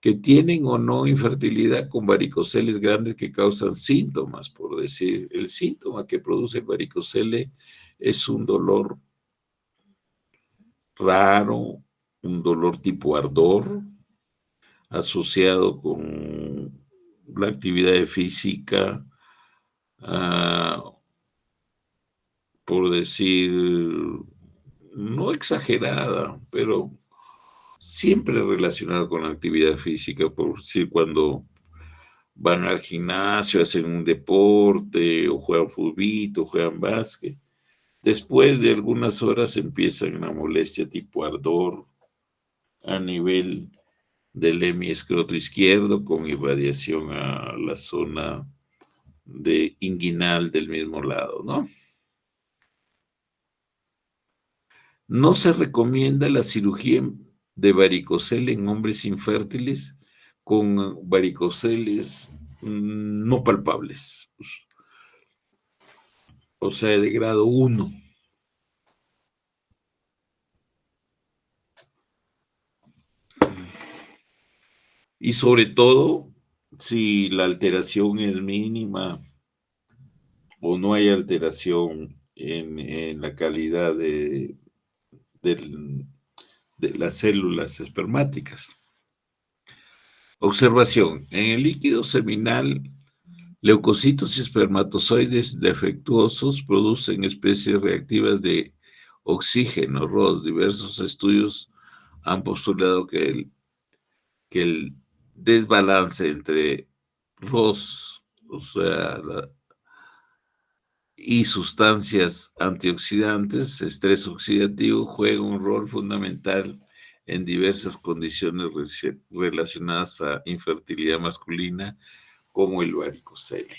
que tienen o no infertilidad con varicoceles grandes que causan síntomas, por decir, el síntoma que produce el varicocele es un dolor raro, un dolor tipo ardor, asociado con la actividad física, uh, por decir, no exagerada, pero siempre relacionado con la actividad física, por decir, cuando van al gimnasio, hacen un deporte, o juegan fútbol, o juegan básquet. Después de algunas horas empiezan una molestia tipo ardor a nivel del hemiescroto izquierdo con irradiación a la zona de inguinal del mismo lado, ¿no? No se recomienda la cirugía de varicocele en hombres infértiles con varicoceles no palpables, o sea, de grado 1. Y sobre todo, si la alteración es mínima o no hay alteración en la calidad del- de las células espermáticas. Observación. En el líquido seminal, leucocitos y espermatozoides defectuosos producen especies reactivas de oxígeno, ROS. Diversos estudios han postulado que el desbalance entre ROS, o sea, y sustancias antioxidantes, estrés oxidativo, juega un rol fundamental en diversas condiciones relacionadas a infertilidad masculina, como el varicocele.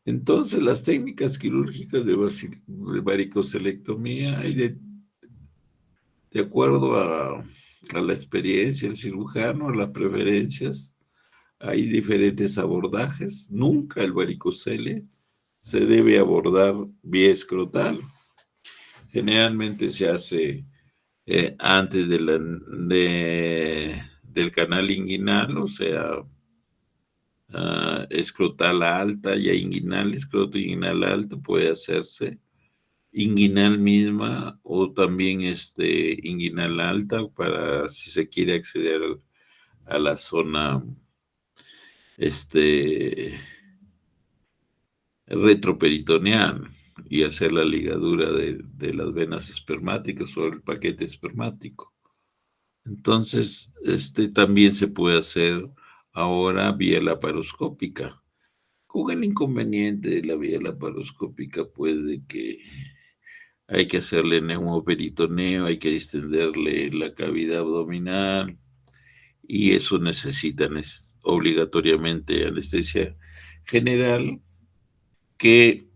Entonces, las técnicas quirúrgicas de varicocelectomía hay de acuerdo a la experiencia del cirujano, a las preferencias, hay diferentes abordajes. Nunca el varicocele se debe abordar vía escrotal. Generalmente se hace antes del canal inguinal, o sea, escrotal alta, ya inguinal, escroto inguinal alto puede hacerse, inguinal misma o también inguinal alta para si se quiere acceder a la zona este, retroperitoneal y hacer la ligadura de las venas espermáticas o el paquete espermático. Entonces, también se puede hacer ahora vía laparoscópica. Con el inconveniente de la vía laparoscópica puede que hay que hacerle neumoperitoneo, hay que distenderle la cavidad abdominal y eso necesita obligatoriamente anestesia general que,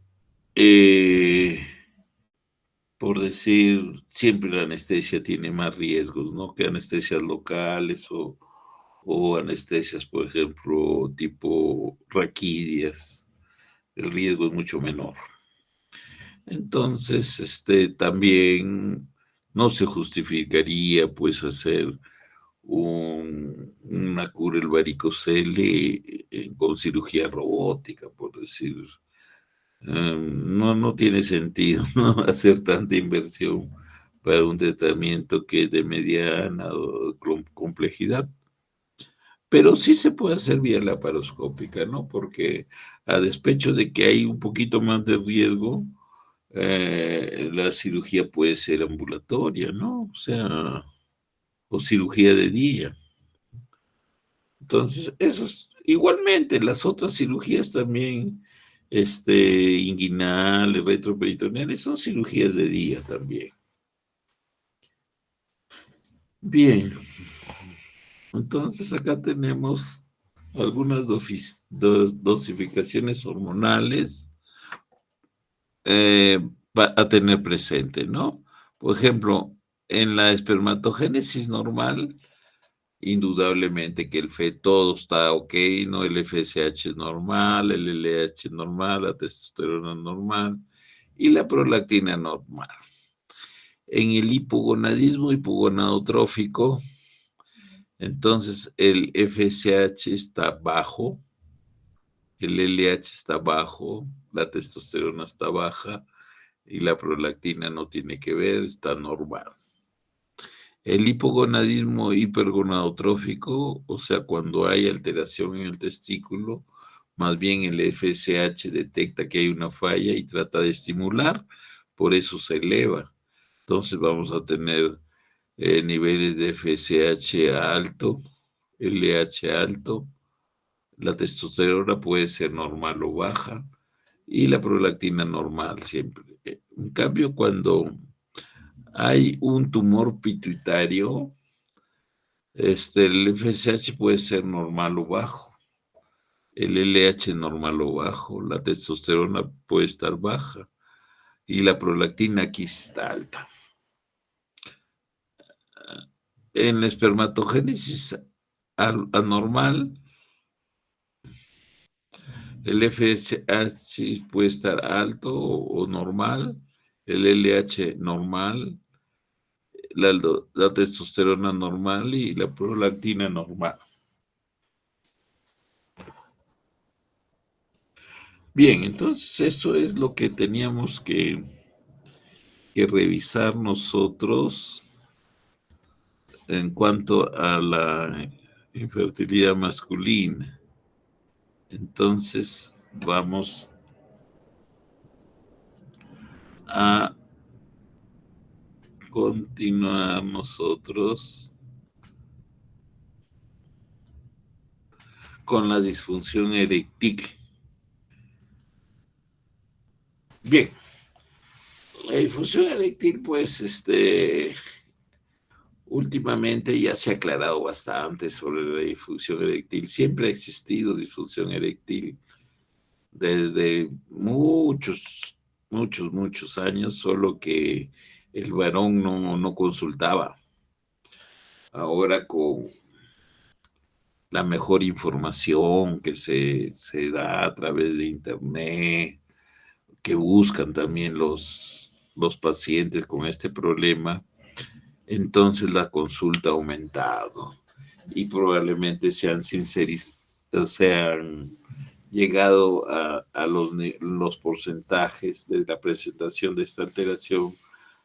eh, por decir, siempre la anestesia tiene más riesgos, ¿no? Que anestesias locales o anestesias, por ejemplo, tipo raquídeas. El riesgo es mucho menor. Entonces, también no se justificaría, pues, hacer una cura del varicocele con cirugía robótica, por decir. No tiene sentido, ¿no? Hacer tanta inversión para un tratamiento que es de mediana complejidad. Pero sí se puede hacer vía laparoscópica, ¿no? Porque a despecho de que hay un poquito más de riesgo, la cirugía puede ser ambulatoria, ¿no? O sea, o cirugía de día. Entonces, igualmente, las otras cirugías también, inguinales, retroperitoneales, son cirugías de día también. Bien, entonces acá tenemos algunas dosificaciones hormonales a tener presente, ¿no? Por ejemplo, en la espermatogénesis normal, indudablemente que el todo está ok, ¿no? El FSH es normal, el LH es normal, la testosterona es normal y la prolactina normal. En el hipogonadismo hipogonadotrófico, entonces el FSH está bajo, el LH está bajo, la testosterona está baja y la prolactina no tiene que ver, está normal. El hipogonadismo hipergonadotrófico, o sea, cuando hay alteración en el testículo, más bien el FSH detecta que hay una falla y trata de estimular, por eso se eleva. Entonces vamos a tener niveles de FSH alto, LH alto, la testosterona puede ser normal o baja y la prolactina normal siempre. En cambio, cuando hay un tumor pituitario, el FSH puede ser normal o bajo, el LH normal o bajo, la testosterona puede estar baja y la prolactina aquí está alta. En la espermatogénesis anormal, el FSH puede estar alto o normal, el LH normal, la testosterona normal y la prolactina normal. Bien, entonces eso es lo que teníamos que revisar nosotros en cuanto a la infertilidad masculina. Entonces vamos a continuar nosotros con la disfunción eréctil. Bien, la disfunción eréctil, pues, últimamente ya se ha aclarado bastante sobre la disfunción eréctil. Siempre ha existido disfunción eréctil desde muchos años, solo que el varón no consultaba. Ahora con la mejor información que se da a través de internet, que buscan también los pacientes con este problema, entonces la consulta ha aumentado y probablemente sean llegado a los porcentajes de la presentación de esta alteración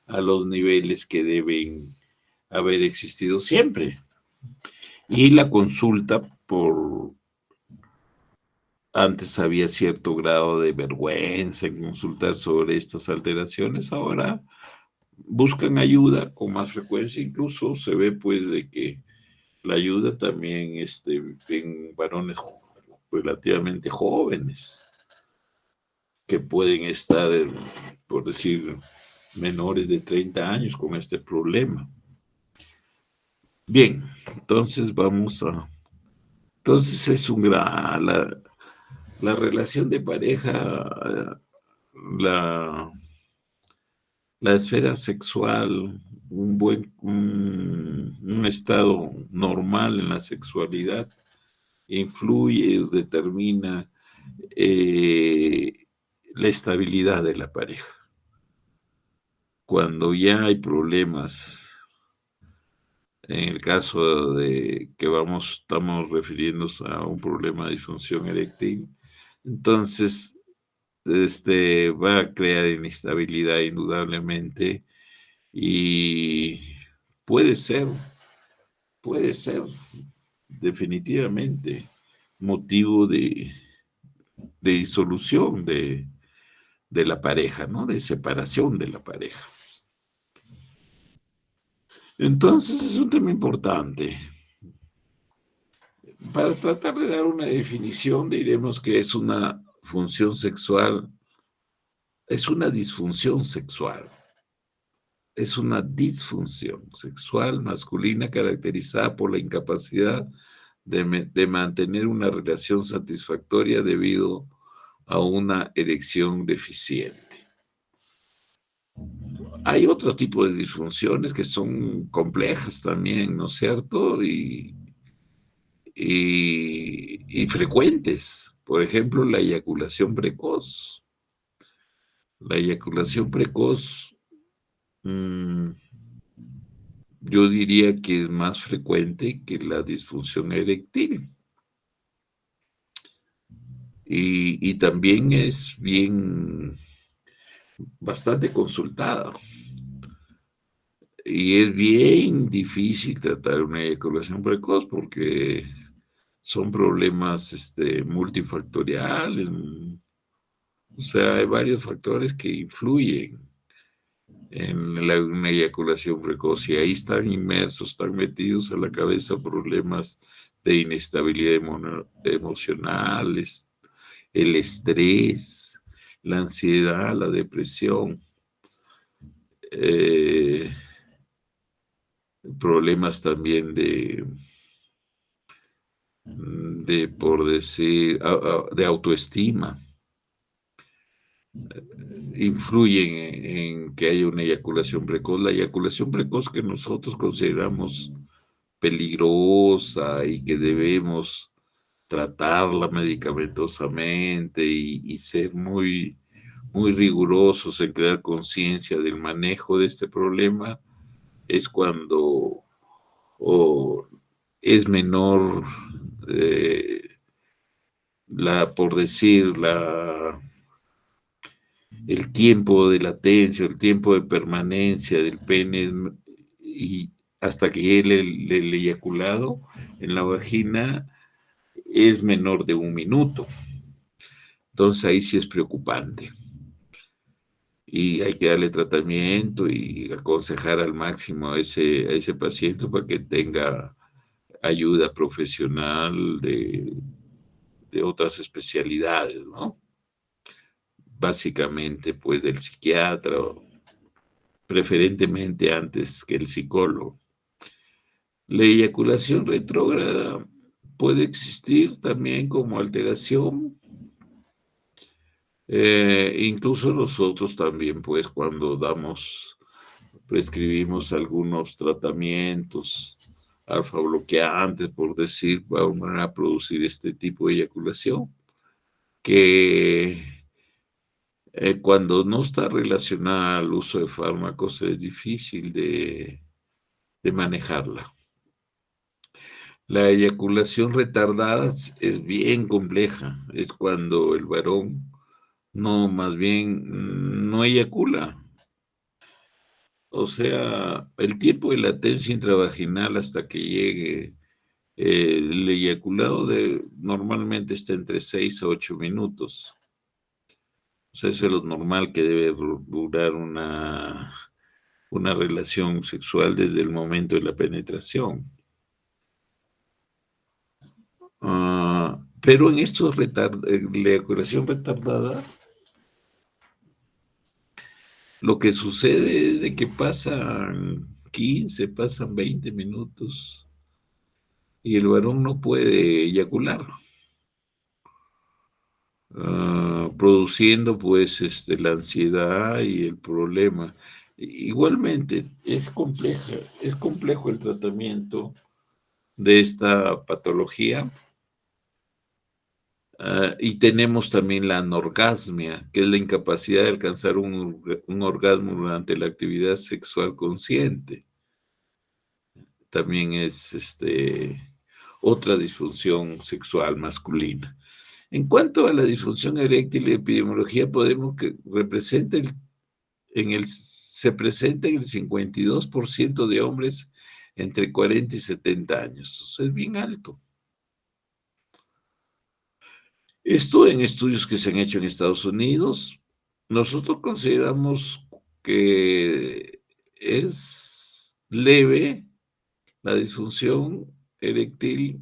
a los niveles que deben haber existido siempre. Y la consulta antes había cierto grado de vergüenza en consultar sobre estas alteraciones, ahora buscan ayuda con más frecuencia, incluso se ve pues de que la ayuda también en varones relativamente jóvenes que pueden estar, por decir, menores de 30 años con este problema. Bien, entonces entonces es la relación de pareja, la, la esfera sexual, un estado normal en la sexualidad influye, determina eh, la estabilidad de la pareja. Cuando ya hay problemas, en el caso de que estamos refiriéndonos a un problema de disfunción eréctil, entonces va a crear inestabilidad indudablemente y puede ser, puede ser definitivamente motivo de disolución de la pareja, ¿no? De separación de la pareja. Entonces es un tema importante. Para tratar de dar una definición, diremos que es una función sexual, es una disfunción sexual, es una disfunción sexual masculina caracterizada por la incapacidad de mantener una relación satisfactoria debido a una erección deficiente. Hay otro tipo de disfunciones que son complejas también, ¿no es cierto? Y frecuentes. Por ejemplo, la eyaculación precoz. La eyaculación precoz, mm, yo diría que es más frecuente que la disfunción eréctil. Y también es bastante consultada. Y es bien difícil tratar una eyaculación precoz porque son problemas multifactoriales. O sea, hay varios factores que influyen en una eyaculación precoz y ahí están inmersos, están metidos a la cabeza problemas de inestabilidad emocional, el estrés, la ansiedad, la depresión, eh, problemas también por decir, de autoestima. influyen en que haya una eyaculación precoz. La eyaculación precoz que nosotros consideramos peligrosa y que debemos tratarla medicamentosamente y ser muy, muy rigurosos en crear conciencia del manejo de este problema, es cuando o es menor, eh, por decir, el tiempo de latencia, el tiempo de permanencia del pene y hasta que llegue el eyaculado en la vagina es menor de 1 minuto. Entonces ahí sí es preocupante. Y hay que darle tratamiento y aconsejar al máximo a ese paciente para que tenga ayuda profesional de otras especialidades, ¿no? Básicamente, pues del psiquiatra, preferentemente antes que el psicólogo. La eyaculación retrógrada puede existir también como alteración. Incluso nosotros también, pues, cuando prescribimos algunos tratamientos alfa bloqueantes, por decir, para producir este tipo de eyaculación, que cuando no está relacionada al uso de fármacos es difícil de manejarla. La eyaculación retardada es bien compleja, es cuando el varón no, más bien, no eyacula. O sea, el tiempo de latencia intravaginal hasta que llegue el eyaculado normalmente está entre 6 a 8 minutos. O sea, eso es lo normal que debe durar una relación sexual desde el momento de la penetración. Pero en la eyaculación retardada, lo que sucede es de que pasan 15, pasan 20 minutos y el varón no puede eyacular, produciendo pues la ansiedad y el problema. Igualmente es complejo el tratamiento de esta patología. Y tenemos también la anorgasmia, que es la incapacidad de alcanzar un orgasmo durante la actividad sexual consciente. También es otra disfunción sexual masculina. En cuanto a la disfunción eréctil, la epidemiología podemos que se presenta en el 52% de hombres entre 40 y 70 años. O sea, es bien alto. Esto en estudios que se han hecho en Estados Unidos, nosotros consideramos que es leve la disfunción eréctil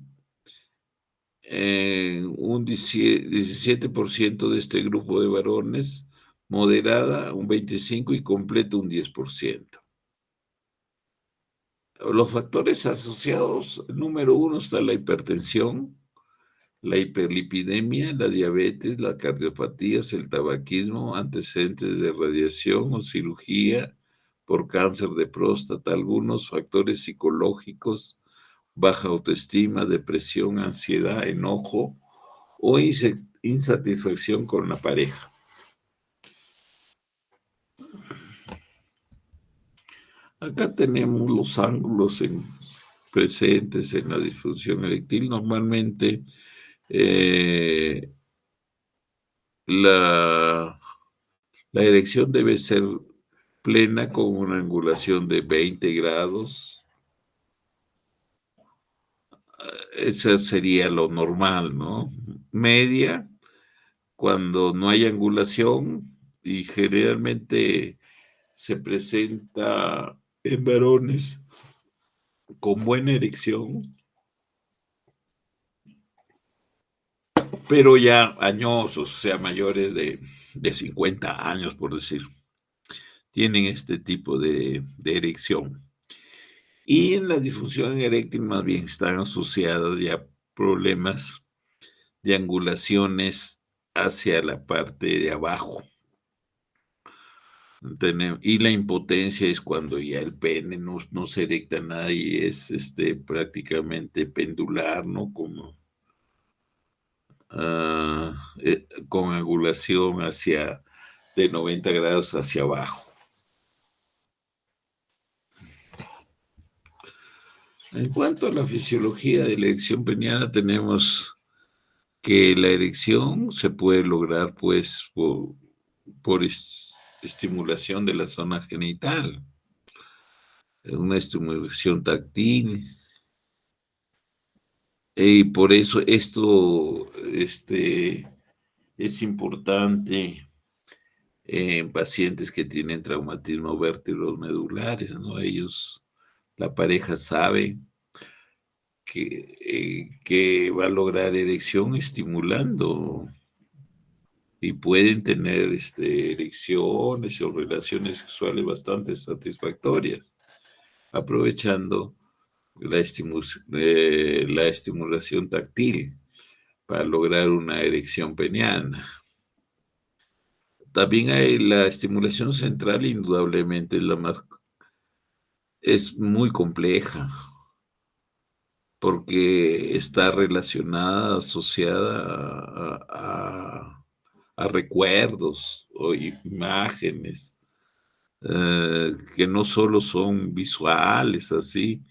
en un 17% de este grupo de varones, moderada un 25% y completa un 10%. Los factores asociados, número uno está la hipertensión, la hiperlipidemia, la diabetes, las cardiopatías, el tabaquismo, antecedentes de radiación o cirugía por cáncer de próstata, algunos factores psicológicos, baja autoestima, depresión, ansiedad, enojo o insatisfacción con la pareja. Acá tenemos los ángulos presentes en la disfunción eréctil. Normalmente la erección debe ser plena con una angulación de 20 grados. Eso sería lo normal, ¿no? Media, cuando no hay angulación y generalmente se presenta en varones con buena erección, pero ya añosos, o sea, mayores de 50 años, por decir, tienen este tipo de erección. Y en la disfunción eréctil más bien están asociadas ya problemas de angulaciones hacia la parte de abajo. Y la impotencia es cuando ya el pene no se erecta nada y es prácticamente pendular, ¿no? Como con angulación de 90 grados hacia abajo. En cuanto a la fisiología de la erección peniana, tenemos que la erección se puede lograr pues por estimulación de la zona genital, una estimulación táctil, y por eso esto es importante en pacientes que tienen traumatismo vértebros medulares, ¿no? La pareja sabe que va a lograr erección estimulando y pueden tener erecciones o relaciones sexuales bastante satisfactorias, aprovechando la estimulación táctil para lograr una erección peniana. También hay la estimulación central, indudablemente es muy compleja porque está relacionada, asociada a recuerdos o imágenes que no solo son visuales así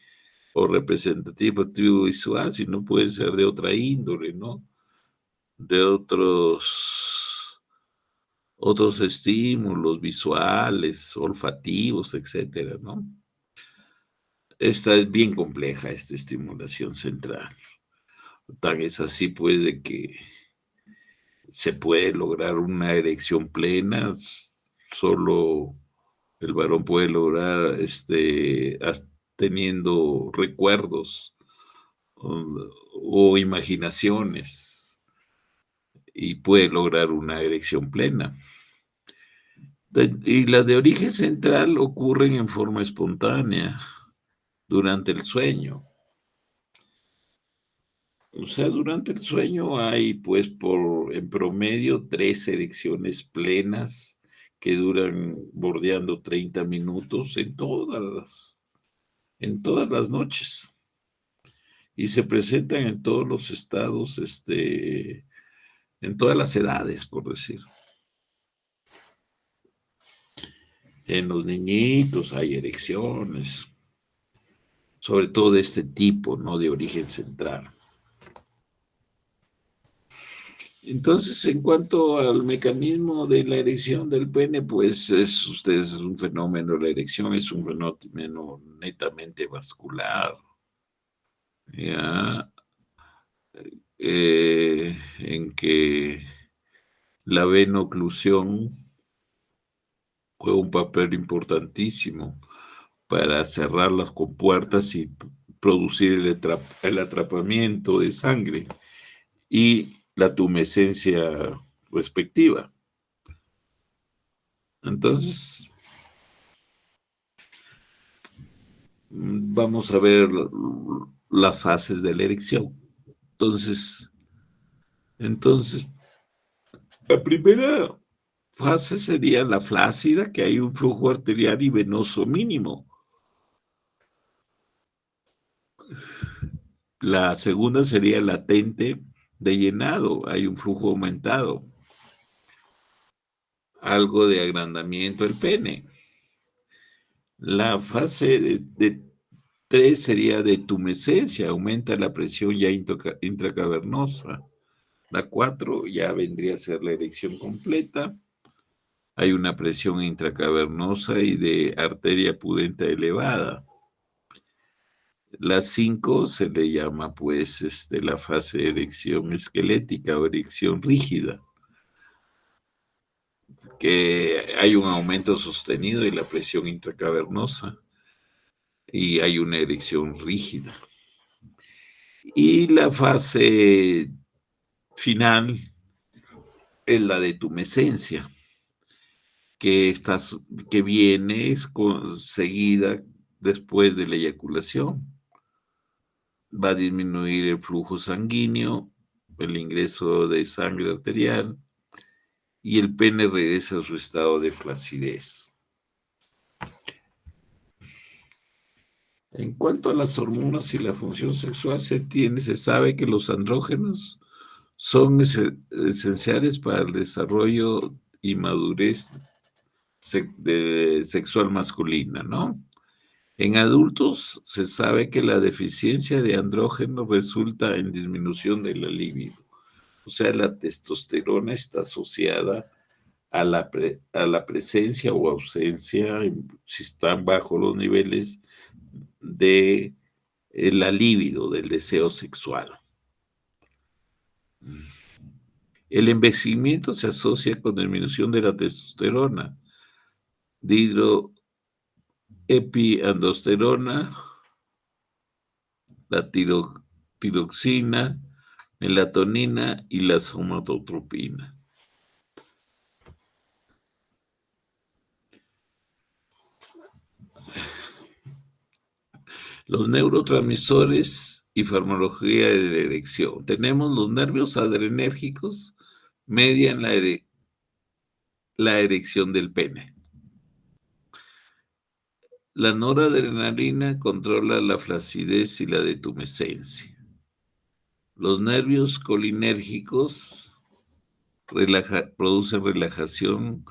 o representativos visual, sino pueden ser de otra índole, ¿no? De otros estímulos visuales, olfativos, etcétera, ¿no? Esta es bien compleja, esta estimulación central. Tan es así, pues, de que se puede lograr una erección plena, solo el varón puede lograr teniendo recuerdos o imaginaciones y puede lograr una erección plena. Y las de origen central ocurren en forma espontánea durante el sueño. O sea, durante el sueño hay, pues, en promedio 3 erecciones plenas que duran bordeando 30 minutos en todas las noches. Y se presentan en todos los estados, en todas las edades, por decir. En los niñitos hay erecciones, sobre todo de este tipo, ¿no? De origen central. Entonces, en cuanto al mecanismo de la erección del pene, pues es un fenómeno, la erección es un fenómeno netamente vascular, ¿ya? En que la venoclusión juega un papel importantísimo para cerrar las compuertas y producir el atrapamiento de sangre y la tumescencia respectiva. Entonces, vamos a ver las fases de la erección. Entonces, la primera fase sería la flácida, que hay un flujo arterial y venoso mínimo. La segunda sería latente de llenado, hay un flujo aumentado. Algo de agrandamiento del pene. La fase de 3 sería de tumescencia, aumenta la presión ya intracavernosa. La 4 ya vendría a ser la erección completa. Hay una presión intracavernosa y de arteria pudenta elevada. La 5 se le llama pues la fase de erección esquelética o erección rígida, que hay un aumento sostenido de la presión intracavernosa y hay una erección rígida. Y la fase final es la de tumescencia, que, que viene seguida después de la eyaculación. Va a disminuir el flujo sanguíneo, el ingreso de sangre arterial y el pene regresa a su estado de flacidez. En cuanto a las hormonas y la función sexual, se sabe que los andrógenos son esenciales para el desarrollo y madurez sexual masculina, ¿no? En adultos se sabe que la deficiencia de andrógeno resulta en disminución de la libido. O sea, la testosterona está asociada a la presencia o ausencia, si están bajo los niveles de la libido, del deseo sexual. El envejecimiento se asocia con disminución de la testosterona, dihidroepiandrosterona, la tiroxina, melatonina y la somatotropina. Los neurotransmisores y farmacología de la erección. Tenemos los nervios adrenérgicos, median la erección del pene. La noradrenalina controla la flacidez y la detumescencia. Los nervios colinérgicos producen relajación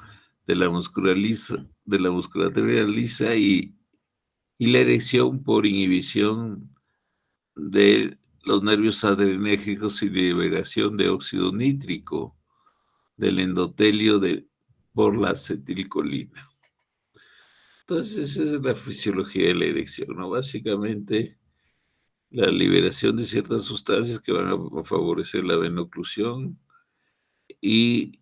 de la musculatura lisa y la erección por inhibición de los nervios adrenérgicos y liberación de óxido nítrico del endotelio por la acetilcolina. Entonces, esa es la fisiología de la erección, ¿no? Básicamente, la liberación de ciertas sustancias que van a favorecer la venoclusión y,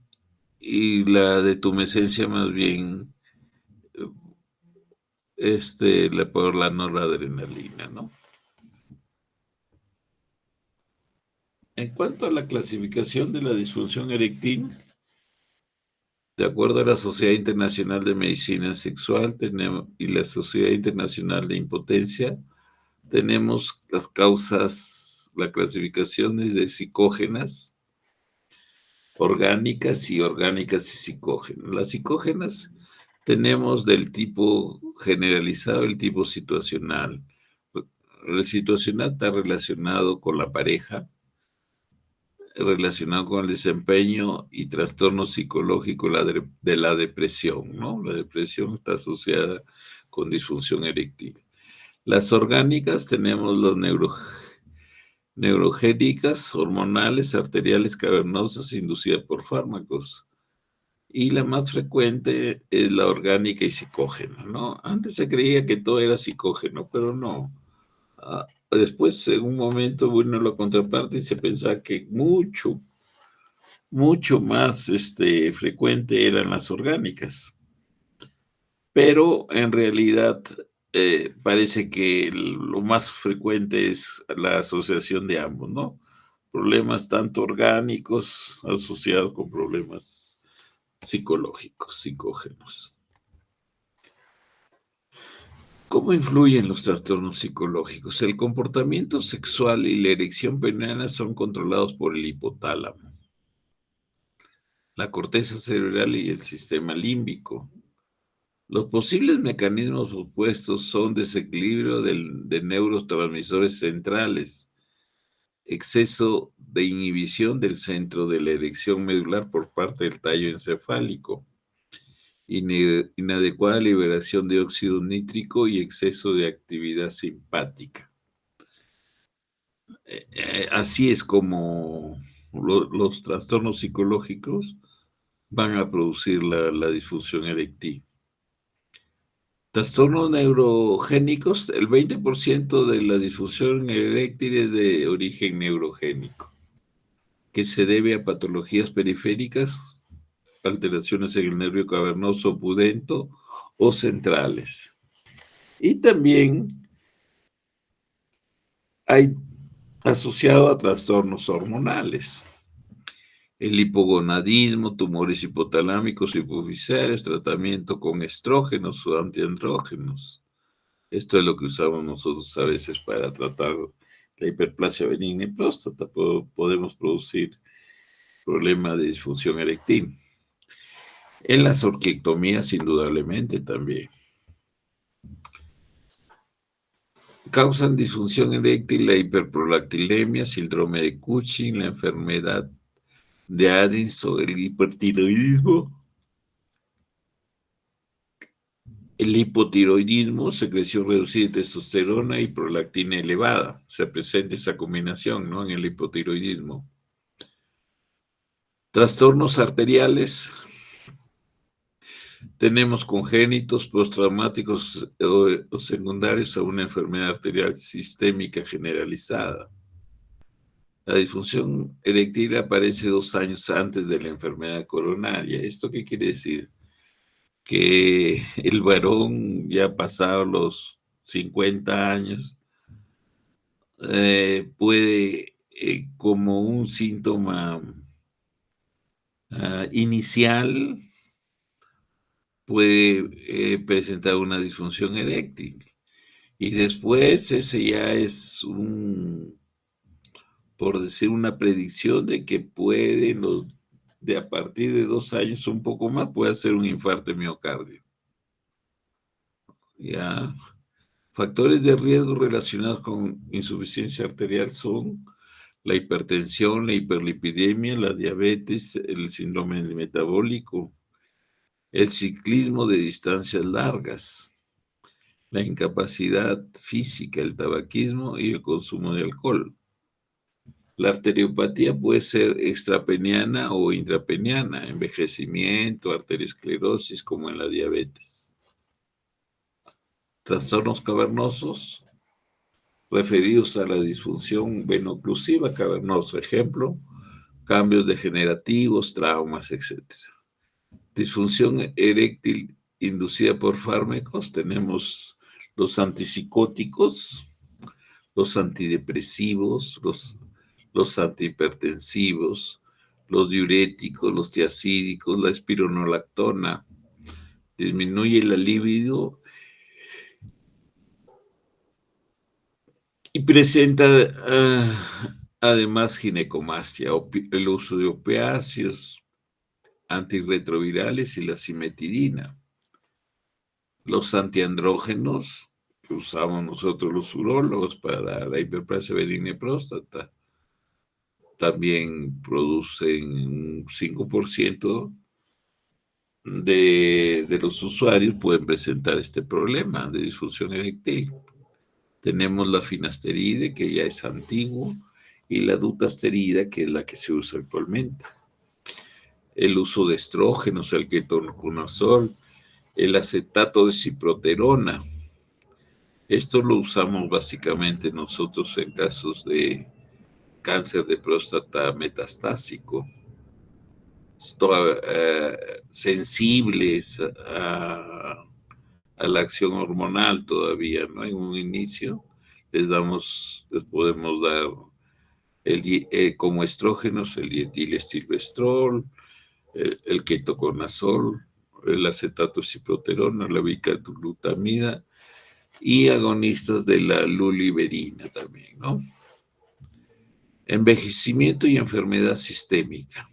la detumescencia más bien por la noradrenalina, ¿no? En cuanto a la clasificación de la disfunción eréctil, de acuerdo a la Sociedad Internacional de Medicina Sexual y la Sociedad Internacional de Impotencia, tenemos las causas, la clasificación es de psicógenas, orgánicas y psicógenas. Las psicógenas tenemos del tipo generalizado, el tipo situacional. El situacional está relacionado con la pareja, relacionado con el desempeño y trastorno psicológico de la depresión, ¿no? La depresión está asociada con disfunción eréctil. Las orgánicas tenemos las neurogénicas, hormonales, arteriales, cavernosas, inducidas por fármacos. Y la más frecuente es la orgánica y psicógena, ¿no? Antes se creía que todo era psicógeno, pero no. Después, en un momento, vino la contraparte y se pensaba que mucho más frecuente eran las orgánicas. Pero en realidad parece que lo más frecuente es la asociación de ambos, ¿no? Problemas tanto orgánicos asociados con problemas psicológicos, psicógenos. ¿Cómo influyen los trastornos psicológicos? El comportamiento sexual y la erección peniana son controlados por el hipotálamo, la corteza cerebral y el sistema límbico. Los posibles mecanismos opuestos son desequilibrio de neurotransmisores centrales, exceso de inhibición del centro de la erección medular por parte del tallo encefálico, inadecuada liberación de óxido nítrico y exceso de actividad simpática. Así es como los trastornos psicológicos van a producir la disfunción eréctil. Trastornos neurogénicos, el 20% de la disfunción eréctil es de origen neurogénico, que se debe a patologías periféricas, alteraciones en el nervio cavernoso pudendo o centrales. Y también hay asociado a trastornos hormonales. El hipogonadismo, tumores hipotalámicos hipofisarios, tratamiento con estrógenos o antiandrógenos. Esto es lo que usamos nosotros a veces para tratar la hiperplasia benigna y próstata. Podemos producir problemas de disfunción eréctil. En las orquiectomías, indudablemente también. Causan disfunción eréctil, la hiperprolactinemia, síndrome de Cushing, la enfermedad de Addison, el hipertiroidismo, el hipotiroidismo, secreción reducida de testosterona y prolactina elevada. Se presenta esa combinación, ¿no? En el hipotiroidismo. Trastornos arteriales. Tenemos congénitos, postraumáticos o secundarios a una enfermedad arterial sistémica generalizada. La disfunción eréctil aparece 2 años antes de la enfermedad coronaria. ¿Esto qué quiere decir? Que el varón ya pasado los 50 años puede, como un síntoma inicial, puede presentar una disfunción eréctil. Y después ese ya es por decir, una predicción de que puede, de a partir de 2 años, un poco más, puede ser un infarto de miocardio. Ya. Factores de riesgo relacionados con insuficiencia arterial son la hipertensión, la hiperlipidemia, la diabetes, el síndrome metabólico, el ciclismo de distancias largas, la incapacidad física, el tabaquismo y el consumo de alcohol. La arteriopatía puede ser extrapeniana o intrapeniana, envejecimiento, arteriosclerosis, como en la diabetes. Trastornos cavernosos referidos a la disfunción veno-oclusiva cavernosa, ejemplo, cambios degenerativos, traumas, etc. Disfunción eréctil inducida por fármacos, tenemos los antipsicóticos, los antidepresivos, los antihipertensivos, los diuréticos, los tiacídicos, la espironolactona, disminuye la libido y presenta además ginecomastia, el uso de opiáceos, antirretrovirales y la cimetidina. Los antiandrógenos que usamos nosotros los urólogos para la hiperplasia benigna de próstata también producen un 5% de los usuarios pueden presentar este problema de disfunción eréctil. Tenemos la finasteride, que ya es antiguo, y la dutasterida, que es la que se usa actualmente. El uso de estrógenos, el ketoconazol, el acetato de ciproterona. Esto lo usamos básicamente nosotros en casos de cáncer de próstata metastásico. Sensibles a la acción hormonal todavía, ¿no? En un inicio les podemos dar como estrógenos el dietilestilbestrol, el ketoconazol, el acetato ciproterona, la bicaglutamida y agonistas de la luliverina también, ¿no? Envejecimiento y enfermedad sistémica.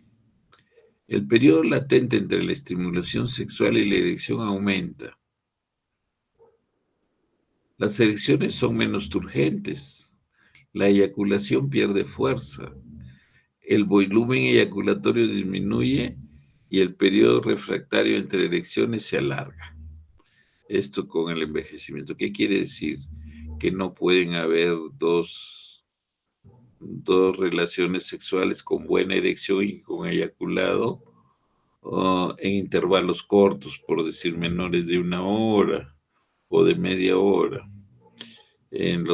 El periodo latente entre la estimulación sexual y la erección aumenta. Las erecciones son menos turgentes. La eyaculación pierde fuerza. El volumen eyaculatorio disminuye y el periodo refractario entre erecciones se alarga. Esto con el envejecimiento. ¿Qué quiere decir? Que no pueden haber dos relaciones sexuales con buena erección y con eyaculado en intervalos cortos, por decir menores de 1 hora o de media hora. En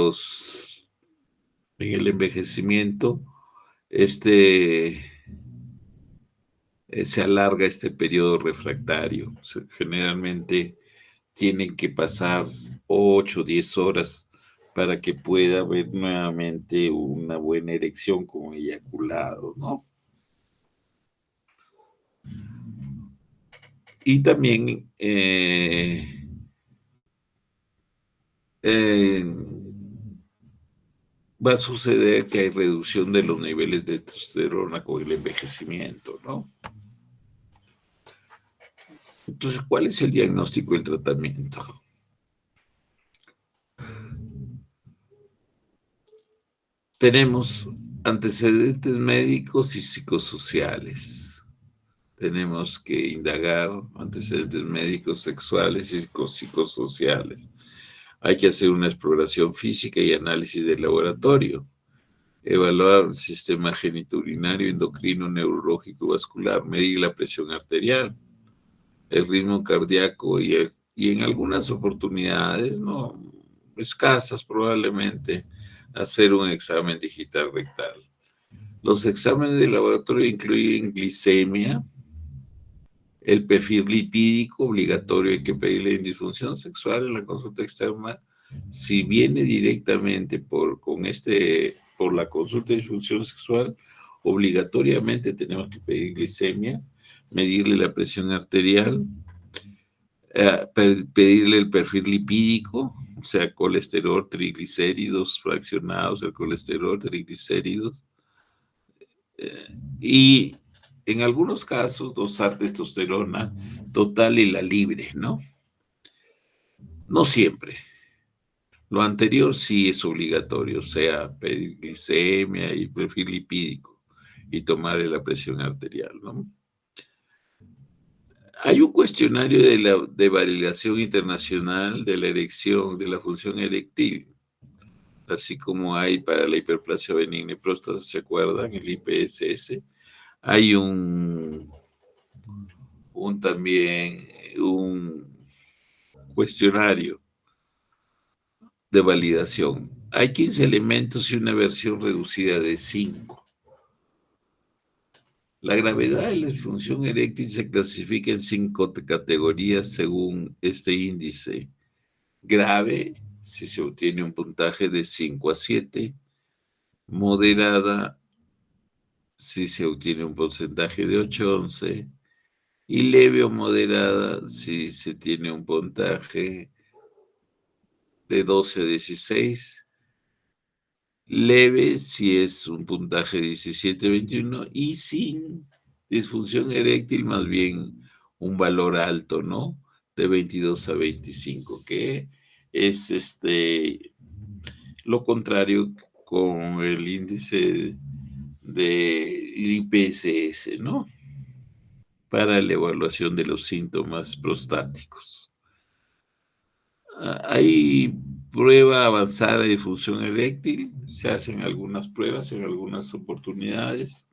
el envejecimiento, se alarga este periodo refractario. Generalmente tienen que pasar 8 o 10 horas para que pueda haber nuevamente una buena erección con eyaculado, ¿no? Y también va a suceder que hay reducción de los niveles de testosterona con el envejecimiento, ¿no? Entonces, ¿cuál es el diagnóstico y el tratamiento? Tenemos antecedentes médicos y psicosociales. Tenemos que indagar antecedentes médicos, sexuales y psicosociales. Hay que hacer una exploración física y análisis de laboratorio. Evaluar el sistema genitourinario, endocrino, neurológico, vascular, medir la presión arterial, el ritmo cardíaco y en algunas oportunidades, no escasas probablemente, hacer un examen digital rectal. Los exámenes de laboratorio incluyen glicemia, el perfil lipídico obligatorio, hay que pedirle en disfunción sexual en la consulta externa. Si viene directamente por la consulta de disfunción sexual, obligatoriamente tenemos que pedir glicemia, medirle la presión arterial, pedirle el perfil lipídico, o sea, colesterol, triglicéridos fraccionados, el colesterol, triglicéridos, y en algunos casos dosar testosterona total y la libre, ¿no? No siempre. Lo anterior sí es obligatorio, o sea, pedir glicemia y perfil lipídico y tomar la presión arterial, ¿no? Hay un cuestionario de validación internacional de la erección, de la función eréctil, así como hay para la hiperplasia benigna y próstata, ¿se acuerdan? El IPSS. Hay también un cuestionario de validación. Hay 15 elementos y una versión reducida de 5. La gravedad de la disfunción eréctil se clasifica en 5 categorías según este índice. Grave, si se obtiene un puntaje de 5 a 7. Moderada, si se obtiene un porcentaje de 8 a 11. Y leve o moderada, si se tiene un puntaje de 12 a 16. Leve si es un puntaje 17-21 y sin disfunción eréctil más bien un valor alto, ¿no? De 22 a 25, que es lo contrario con el índice de IPSS, ¿no? Para la evaluación de los síntomas prostáticos. Hay prueba avanzada de disfunción eréctil, se hacen algunas pruebas en algunas oportunidades.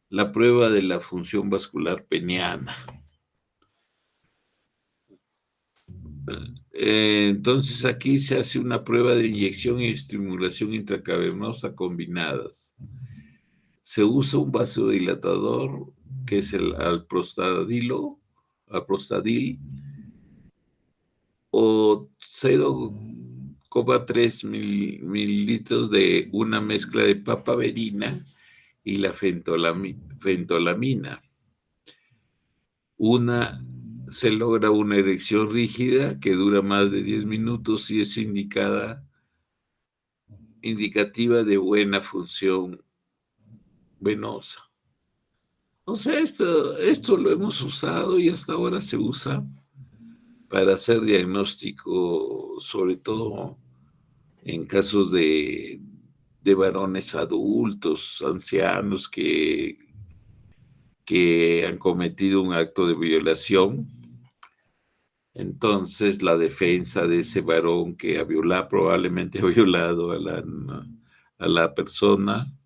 La prueba de la función vascular peniana. Entonces aquí se hace una prueba de inyección y estimulación intracavernosa combinadas. Se usa un vasodilatador que es el alprostadil o 0,3 mililitros de una mezcla de papaverina y la fentolamina. Se logra una erección rígida que dura más de 10 minutos y es indicativa de buena función venosa. O sea, esto lo hemos usado y hasta ahora se usa para hacer diagnóstico, sobre todo en casos de varones adultos, ancianos que han cometido un acto de violación. Entonces, la defensa de ese varón que probablemente ha violado a la persona,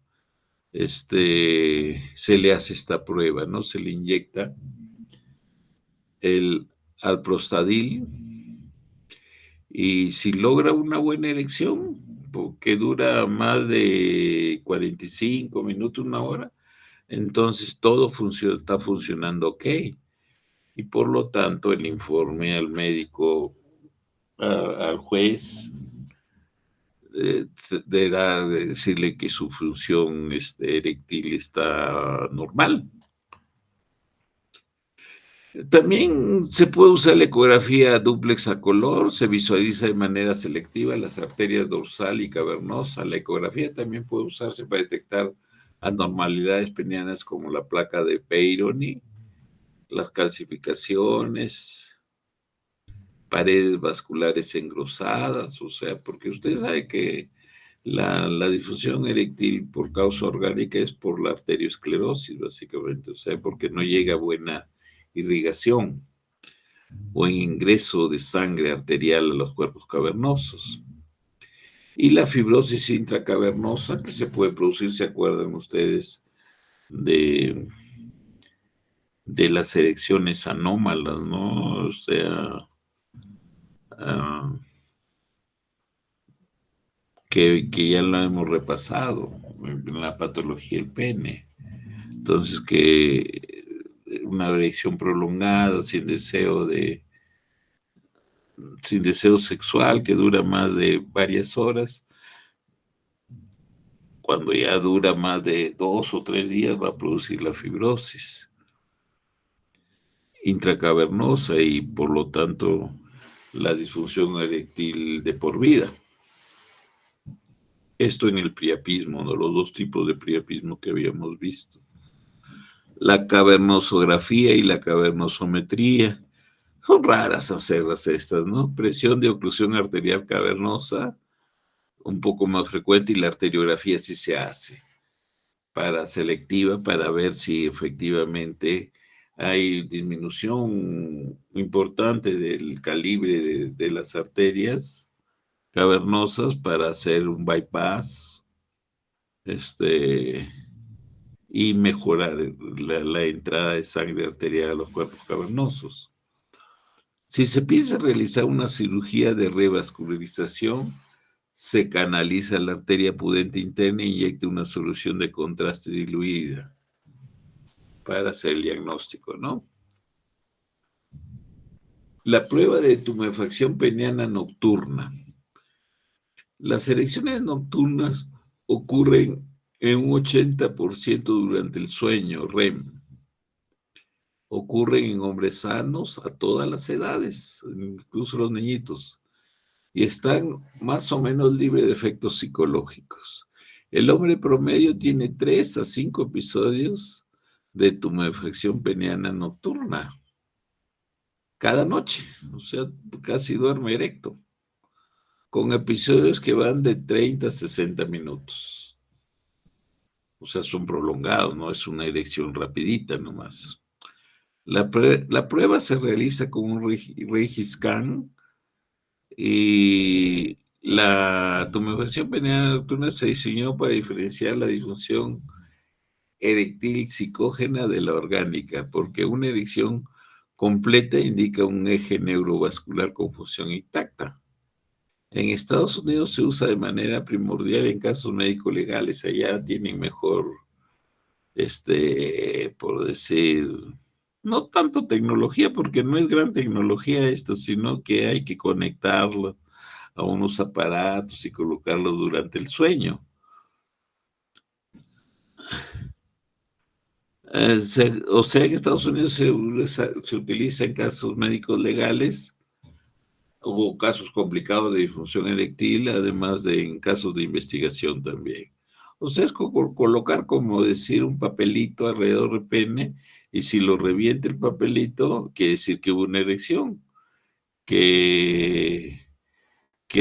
se le hace esta prueba, ¿no? Se le inyecta el alprostadil y si logra una buena erección, que dura más de 45 minutos, una hora, entonces todo está funcionando ok. Y por lo tanto, el informe al médico, al juez, deberá decirle que su función eréctil está normal. También se puede usar la ecografía dúplex a color, se visualiza de manera selectiva las arterias dorsal y cavernosa. La ecografía también puede usarse para detectar anormalidades penianas como la placa de Peyronie, las calcificaciones, paredes vasculares engrosadas, o sea, porque usted sabe que La disfunción eréctil por causa orgánica es por la arteriosclerosis, básicamente, o sea, porque no llega buena irrigación o ingreso de sangre arterial a los cuerpos cavernosos. Y la fibrosis intracavernosa que se puede producir, ¿se acuerdan ustedes de, de las erecciones anómalas, ¿no? O sea, uh, que ya lo hemos repasado en la patología del pene. Entonces, que una erección prolongada, sin deseo sexual, que dura más de varias horas, cuando ya dura más de 2 o 3 días, va a producir la fibrosis intracavernosa y por lo tanto la disfunción eréctil de por vida. Esto en el priapismo, ¿no? Los dos tipos de priapismo que habíamos visto. La cavernosografía y la cavernosometría. Son raras hacerlas estas, ¿no? Presión de oclusión arterial cavernosa, un poco más frecuente, y la arteriografía sí se hace para selectiva, para ver si efectivamente hay disminución importante del calibre de las arterias cavernosas para hacer un bypass y mejorar la entrada de sangre arterial a los cuerpos cavernosos. Si se piensa realizar una cirugía de revascularización, se canaliza la arteria pudente interna e inyecta una solución de contraste diluida para hacer el diagnóstico, ¿no? La prueba de tumefacción peniana nocturna. Las erecciones nocturnas ocurren en un 80% durante el sueño REM. Ocurren en hombres sanos a todas las edades, incluso los niñitos, y están más o menos libres de efectos psicológicos. El hombre promedio tiene 3 a 5 episodios de tumefacción peniana nocturna cada noche, o sea, casi duerme erecto, con episodios que van de 30 a 60 minutos. O sea, son prolongados, no es una erección rapidita nomás. La prueba se realiza con un Regiscan y la tumefacción peniana nocturna se diseñó para diferenciar la disfunción eréctil psicógena de la orgánica, porque una erección completa indica un eje neurovascular con función intacta. En Estados Unidos se usa de manera primordial en casos médico-legales. Allá tienen mejor, por decir, no tanto tecnología, porque no es gran tecnología esto, sino que hay que conectarlo a unos aparatos y colocarlos durante el sueño. O sea, en Estados Unidos se utiliza en casos médicos legales o casos complicados de disfunción eréctil, además de en casos de investigación también. O sea, es colocar, como decir, un papelito alrededor del pene, y si lo revienta el papelito, quiere decir que hubo una erección, que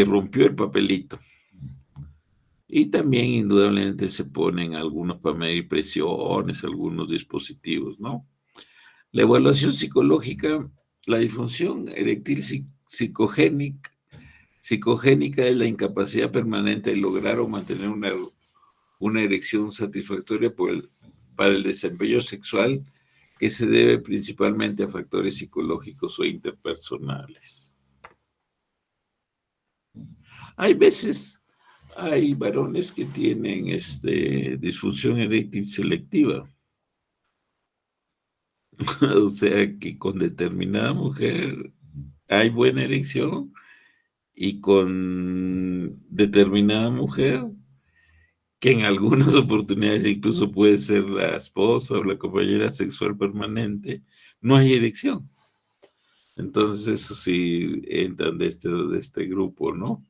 rompió el papelito. Y también indudablemente se ponen algunos para medir presiones, algunos dispositivos, ¿no? La evaluación psicológica, la disfunción eréctil psicogénica es la incapacidad permanente de lograr o mantener una erección satisfactoria para el desempeño sexual, que se debe principalmente a factores psicológicos o interpersonales. Hay varones que tienen disfunción eréctil selectiva. O sea, que con determinada mujer hay buena erección y con determinada mujer, que en algunas oportunidades incluso puede ser la esposa o la compañera sexual permanente, no hay erección. Entonces eso sí entran de este grupo, ¿no?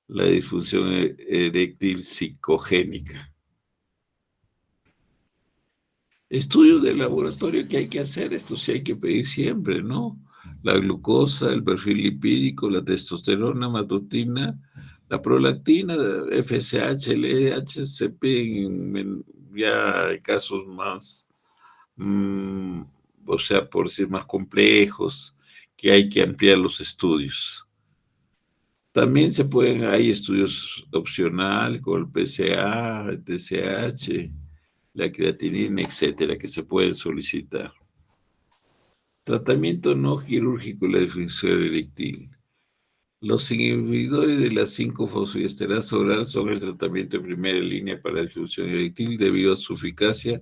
La disfunción eréctil psicogénica. Estudios de laboratorio que hay que hacer, esto sí hay que pedir siempre, ¿no? La glucosa, el perfil lipídico, la testosterona matutina, La prolactina, FSH, LDH, CP, ya hay casos más, mm, o sea, por decir, más complejos, que hay que ampliar los estudios. También hay estudios opcional con el PSA, el TSH, la creatinina, etcétera, que se pueden solicitar. Tratamiento no quirúrgico de la disfunción eréctil. Los inhibidores de la 5-fosfodiesterasa oral son el tratamiento de primera línea para la disfunción eréctil debido a su eficacia,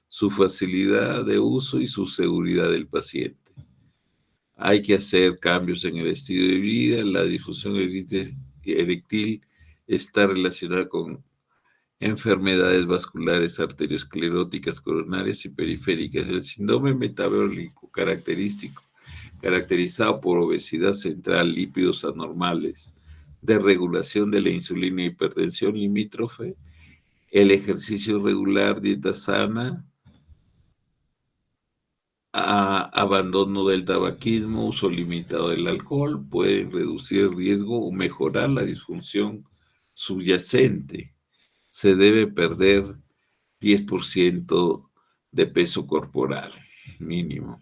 su facilidad de uso y su seguridad del paciente. Hay que hacer cambios en el estilo de vida. La disfunción eréctil está relacionada con enfermedades vasculares arterioscleróticas coronarias y periféricas. El síndrome metabólico caracterizado por obesidad central, lípidos anormales, desregulación de la insulina y hipertensión limítrofe, el ejercicio regular, dieta sana, abandono del tabaquismo, uso limitado del alcohol, pueden reducir el riesgo o mejorar la disfunción subyacente. Se debe perder 10% de peso corporal mínimo.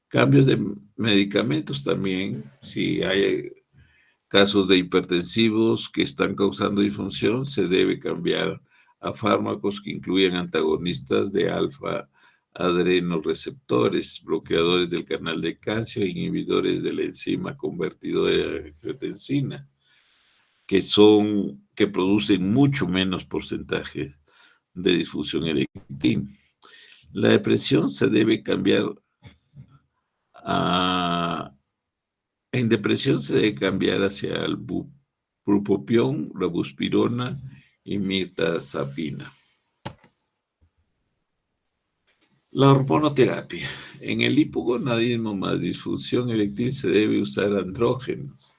Cambios de medicamentos también, si hay casos de hipertensivos que están causando disfunción, se debe cambiar a fármacos que incluyen antagonistas de alfa adrenoreceptores, bloqueadores del canal de calcio e inhibidores de la enzima convertidora de angiotensina, que producen mucho menos porcentaje de disfunción eréctil. La depresión se debe cambiar en depresión se debe cambiar hacia el bupropión, la buspirona y mirtazapina. La hormonoterapia. En el hipogonadismo más disfunción eréctil se debe usar andrógenos.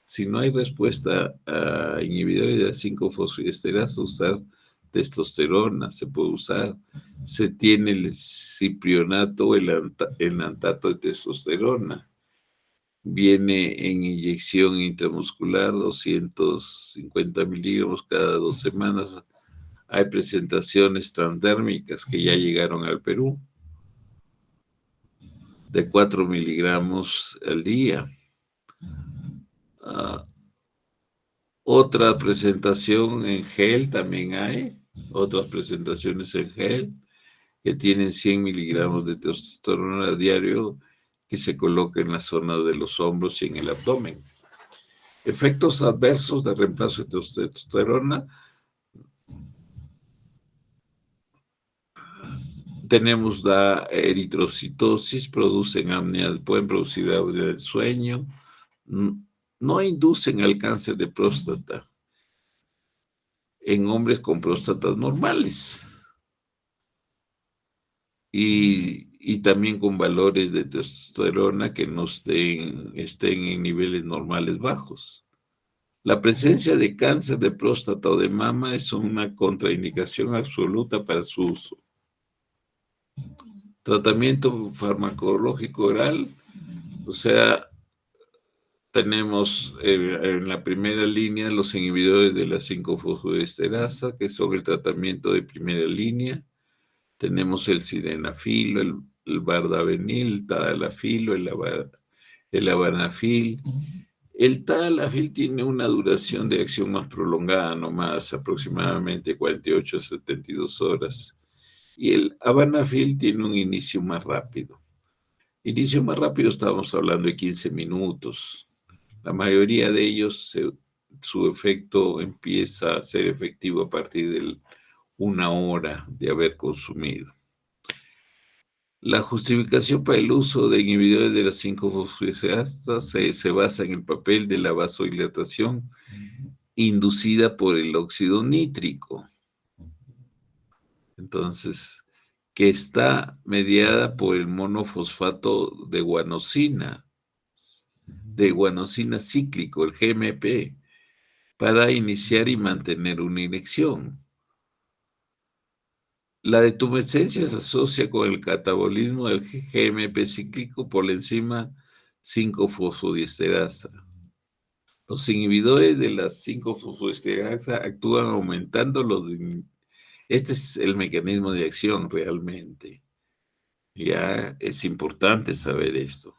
Si no hay respuesta a inhibidores de la 5-fosfodiesterasa, usar testosterona se puede usar. Se tiene el ciprionato o el enantato de testosterona. Viene en inyección intramuscular, 250 miligramos cada 2 semanas. Hay presentaciones transdérmicas que ya llegaron al Perú, de 4 miligramos al día. Otra presentación en gel también hay, otras presentaciones en gel que tienen 100 miligramos de testosterona a diario que se coloca en la zona de los hombros y en el abdomen. Efectos adversos de reemplazo de testosterona. Tenemos la eritrocitosis, producen apnea, pueden producir apnea del sueño, no inducen al cáncer de próstata en hombres con próstatas normales y también con valores de testosterona que no estén en niveles normales bajos. La presencia de cáncer de próstata o de mama es una contraindicación absoluta para su uso. Tratamiento farmacológico oral, o sea, tenemos en la primera línea los inhibidores de la 5-fosfodiesterasa, que son el tratamiento de primera línea. Tenemos el sildenafil, el vardabenil, el tadalafil, el avanafil. El tadalafil tiene una duración de acción más prolongada, nomás aproximadamente 48 a 72 horas. Y el avanafil tiene un inicio más rápido. Inicio más rápido, estábamos hablando de 15 minutos. La mayoría de ellos, su efecto empieza a ser efectivo a partir de 1 hora de haber consumido. La justificación para el uso de inhibidores de la 5-fosfodiesterasa se basa en el papel de la vasodilatación inducida por el óxido nítrico. Entonces, que está mediada por el monofosfato de guanosina cíclico, el GMP, para iniciar y mantener una inyección. La detumescencia se asocia con el catabolismo del GMP cíclico por la enzima 5-fosfodiesterasa. Los inhibidores de las 5-fosfodiesterasa actúan aumentando este es el mecanismo de acción realmente. Ya es importante saber esto.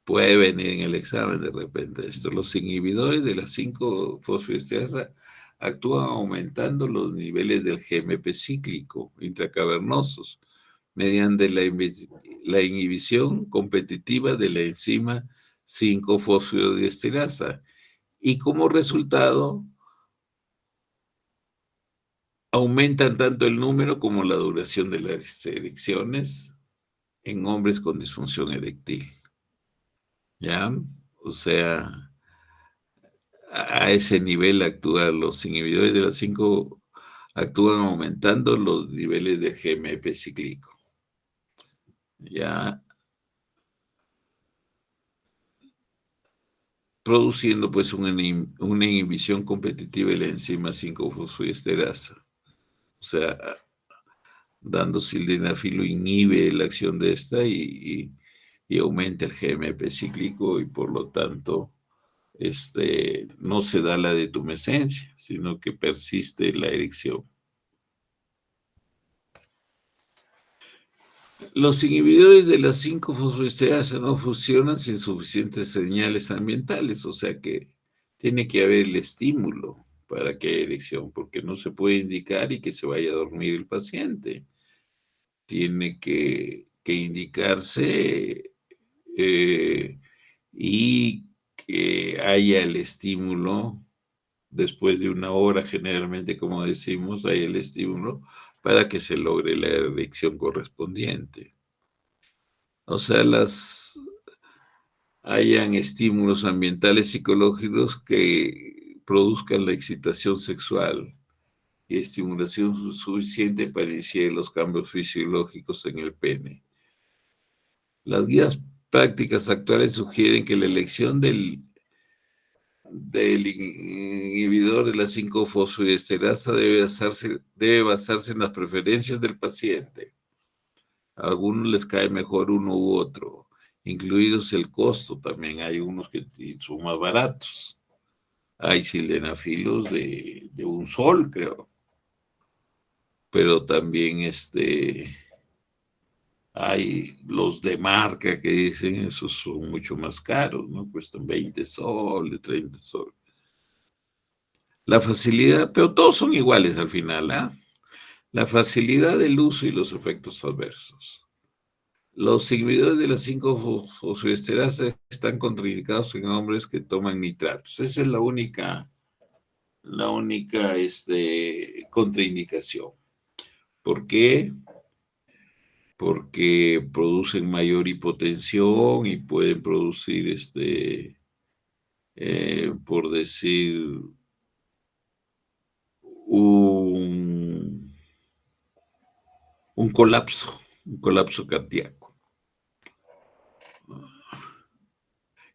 Puede venir en el examen de repente esto. Los inhibidores de las 5-fosfodiesterasa actúan aumentando los niveles del GMP cíclico intracavernosos mediante la inhibición competitiva de la enzima 5-fosfodiesterasa. Y como resultado, aumentan tanto el número como la duración de las erecciones en hombres con disfunción eréctil. ¿Ya? O sea, a ese nivel actúan los inhibidores de las 5, actúan aumentando los niveles de GMP cíclico. ¿Ya? Produciendo pues una inhibición competitiva de la enzima 5-fosfodiesterasa. O sea, dando sildenafil inhibe la acción de esta y aumenta el GMP cíclico y por lo tanto no se da la detumescencia, sino que persiste la erección. Los inhibidores de las 5-fosfodiesterasa no funcionan sin suficientes señales ambientales, o sea que tiene que haber el estímulo para que haya erección, porque no se puede indicar y que se vaya a dormir el paciente. Tiene que indicarse y que haya el estímulo después de una hora, generalmente, como decimos, hay el estímulo para que se logre la erección correspondiente. O sea, hayan estímulos ambientales psicológicos que produzcan la excitación sexual y estimulación suficiente para iniciar los cambios fisiológicos en el pene. Las guías prácticas actuales sugieren que la elección del inhibidor de la 5-fosfodiesterasa debe basarse en las preferencias del paciente. A algunos les cae mejor uno u otro, incluidos el costo. También hay unos que son más baratos. Hay sildenafilos de un sol, creo. Pero también hay los de marca que dicen, esos son mucho más caros, ¿no? Cuestan 20 soles, 30 soles. La facilidad, pero todos son iguales al final, ¿ah? La facilidad del uso y los efectos adversos. Los inhibidores de las 5-fosfodiesterasa están contraindicados en hombres que toman nitratos. Esa es la única contraindicación. ¿Por qué? Porque producen mayor hipotensión y pueden producir, por decir, un colapso cardíaco.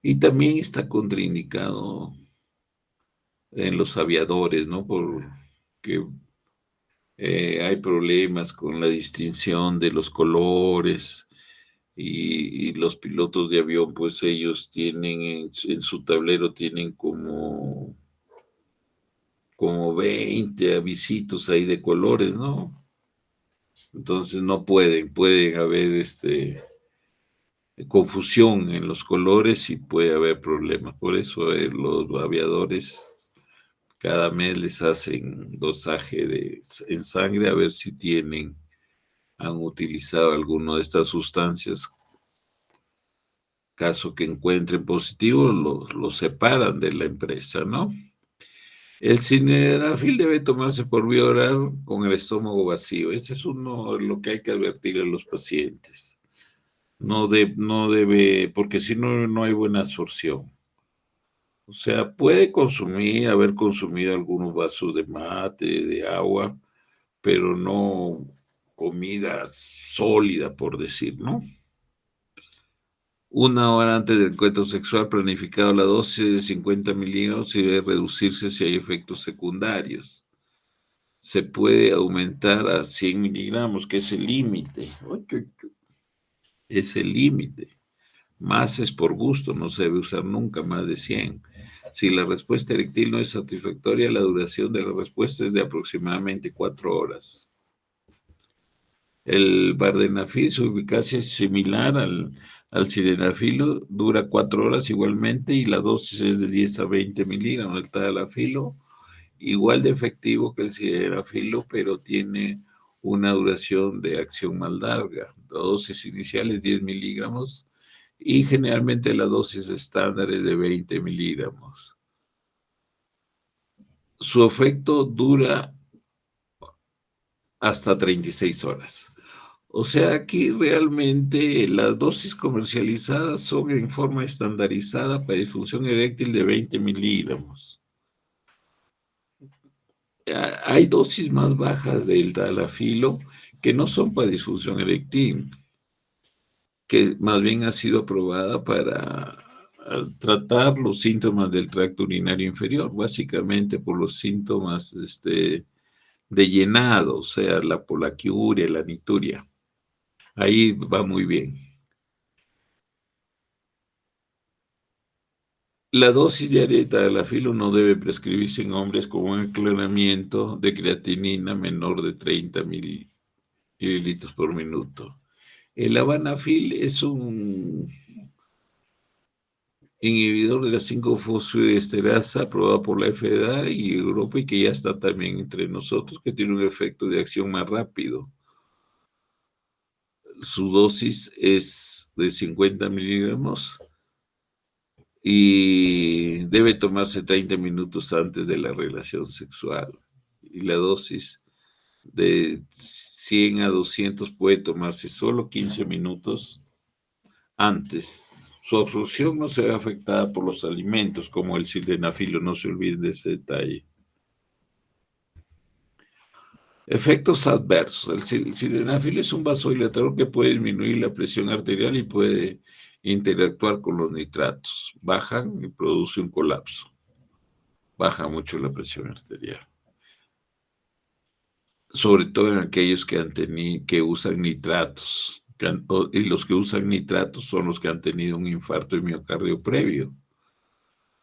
Y también está contraindicado en los aviadores, ¿no? Porque hay problemas con la distinción de los colores y los pilotos de avión, pues ellos tienen en su tablero, tienen como 20 avisitos ahí de colores, ¿no? Entonces no pueden haber confusión en los colores y puede haber problemas. Por eso los aviadores cada mes les hacen dosaje en sangre a ver si han utilizado alguna de estas sustancias. Caso que encuentren positivo, los separan de la empresa, ¿no? El sildenafil debe tomarse por vía oral con el estómago vacío. Ese es lo que hay que advertir a los pacientes. No debe, porque si no, no hay buena absorción. O sea, puede haber consumido algunos vasos de mate, de agua, pero no comida sólida, por decir, ¿no? Una hora antes del encuentro sexual planificado, la dosis de 50 miligramos y debe reducirse si hay efectos secundarios. Se puede aumentar a 100 miligramos, que es el límite. Es el límite. Más es por gusto, no se debe usar nunca más de 100. Si la respuesta eréctil no es satisfactoria, la duración de la respuesta es de aproximadamente 4 horas. El vardenafil, su eficacia es similar al sildenafilo, dura 4 horas igualmente y la dosis es de 10 a 20 miligramos. El tadalafilo, igual de efectivo que el sildenafilo, pero tiene una duración de acción más larga. La dosis inicial es 10 miligramos y generalmente la dosis estándar es de 20 miligramos. Su efecto dura hasta 36 horas. O sea, aquí realmente las dosis comercializadas son en forma estandarizada para disfunción eréctil de 20 miligramos. Hay dosis más bajas del tadalafilo que no son para disfunción eréctil, que más bien ha sido aprobada para tratar los síntomas del tracto urinario inferior, básicamente por los síntomas de llenado, o sea, la polaquiuria, la nituria. Ahí va muy bien. La dosis diaria de tadalafilo no debe prescribirse en hombres con un aclaramiento de creatinina menor de 30 mililitros por minuto. El avanafil es un inhibidor de la 5-fosfodiesterasa aprobado por la FDA y Europa y que ya está también entre nosotros, que tiene un efecto de acción más rápido. Su dosis es de 50 miligramos y debe tomarse 30 minutos antes de la relación sexual. Y la dosis de 100 a 200 puede tomarse solo 15 minutos antes. Su absorción no se ve afectada por los alimentos, como el sildenafilo, no se olviden de ese detalle. Efectos adversos. El sildenafil es un vasodilatador que puede disminuir la presión arterial y puede interactuar con los nitratos. Bajan y produce un colapso. Baja mucho la presión arterial. Sobre todo en aquellos que usan nitratos. Y los que usan nitratos son los que han tenido un infarto de miocardio previo.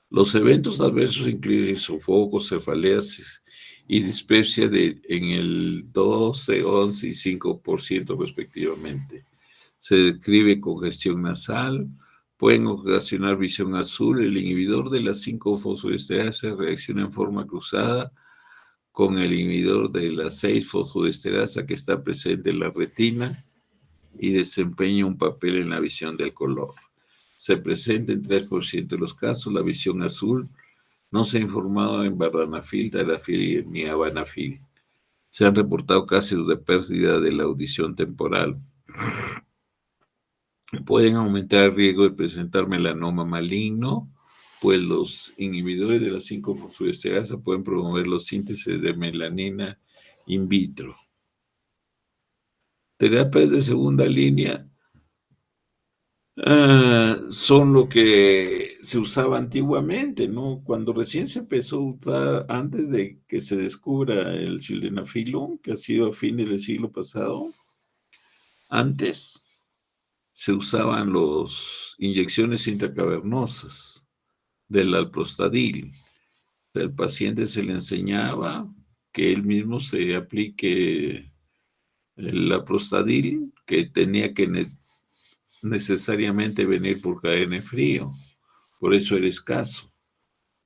Los eventos adversos incluyen sofocos, cefaleas y dispepsia en el 12, 11 y 5% respectivamente. Se describe congestión nasal, pueden ocasionar visión azul. El inhibidor de la 5-fosfodiesterasa reacciona en forma cruzada con el inhibidor de la 6-fosfodiesterasa que está presente en la retina y desempeña un papel en la visión del color. Se presenta en 3% de los casos. La visión azul no se ha informado en vardenafil, tadalafil ni avanafil. Se han reportado casos de pérdida de la audición temporal. Pueden aumentar el riesgo de presentar melanoma maligno, pues los inhibidores de la 5-fosfodiesterasa pueden promover la síntesis de melanina in vitro. Terapias de segunda línea son lo que se usaba antiguamente, ¿no? Cuando recién se empezó a usar, antes de que se descubra el sildenafilo, que ha sido a fines del siglo pasado, antes se usaban las inyecciones intracavernosas del alprostadil. Al paciente se le enseñaba que él mismo se aplique el alprostadil, que tenía que necesariamente venir por cadena de frío, por eso era escaso.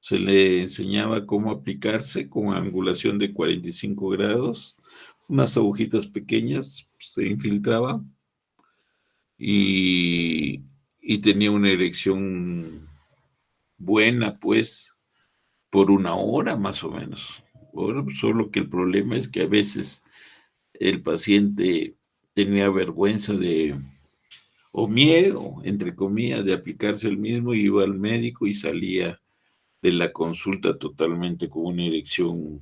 Se le enseñaba cómo aplicarse con angulación de 45 grados, unas agujitas pequeñas, se infiltraba y tenía una erección buena, pues, por 1 hora más o menos. Bueno, solo que el problema es que a veces el paciente tenía vergüenza o miedo, entre comillas, de aplicarse el mismo, iba al médico y salía de la consulta totalmente con una erección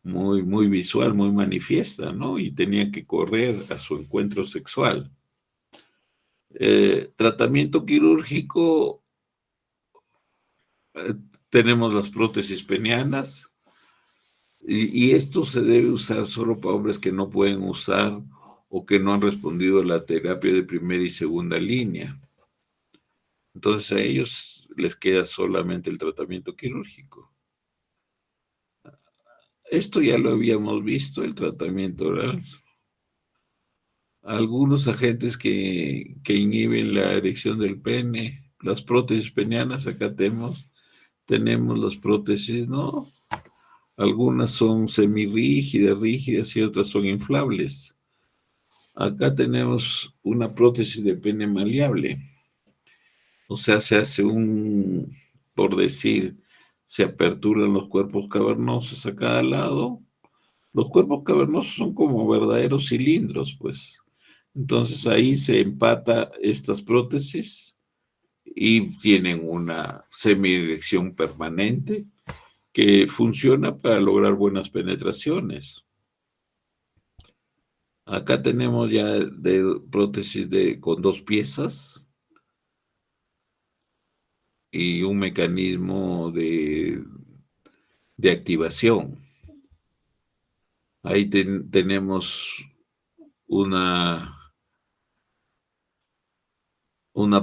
muy, muy visual, muy manifiesta, ¿no? Y tenía que correr a su encuentro sexual. Tratamiento quirúrgico, tenemos las prótesis penianas y esto se debe usar solo para hombres que no pueden usar o que no han respondido a la terapia de primera y segunda línea. Entonces a ellos les queda solamente el tratamiento quirúrgico. Esto ya lo habíamos visto, el tratamiento oral. Algunos agentes que inhiben la erección del pene, las prótesis penianas, acá tenemos las prótesis, ¿no? Algunas son semirrígidas, rígidas y otras son inflables. Acá tenemos una prótesis de pene maleable. O sea, se hace por decir, se aperturan los cuerpos cavernosos a cada lado. Los cuerpos cavernosos son como verdaderos cilindros, pues. Entonces ahí se empata estas prótesis y tienen una semierección permanente que funciona para lograr buenas penetraciones. Acá tenemos ya de prótesis con 2 piezas y un mecanismo de activación. Ahí tenemos una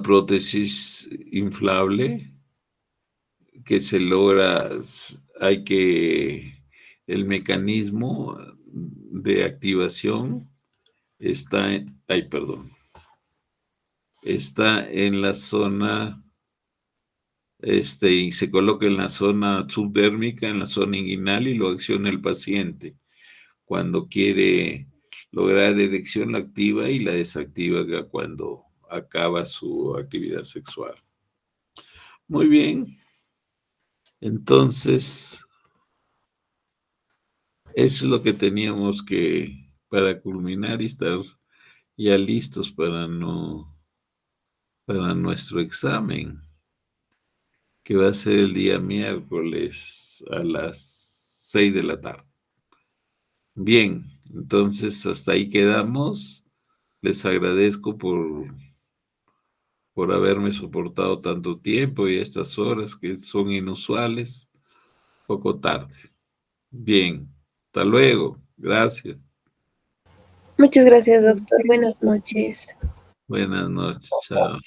prótesis inflable que se logra, el mecanismo de activación está está en la zona, y se coloca en la zona subdérmica, en la zona inguinal, y lo acciona el paciente. Cuando quiere lograr erección, la activa y la desactiva cuando acaba su actividad sexual. Muy bien. Entonces, eso es lo que teníamos para culminar y estar ya listos para nuestro examen, que va a ser el día miércoles a las 6 de la tarde. Bien, entonces hasta ahí quedamos. Les agradezco por haberme soportado tanto tiempo y estas horas que son inusuales, poco tarde. Bien, hasta luego. Gracias. Muchas gracias, doctor. Buenas noches. Buenas noches. Chao.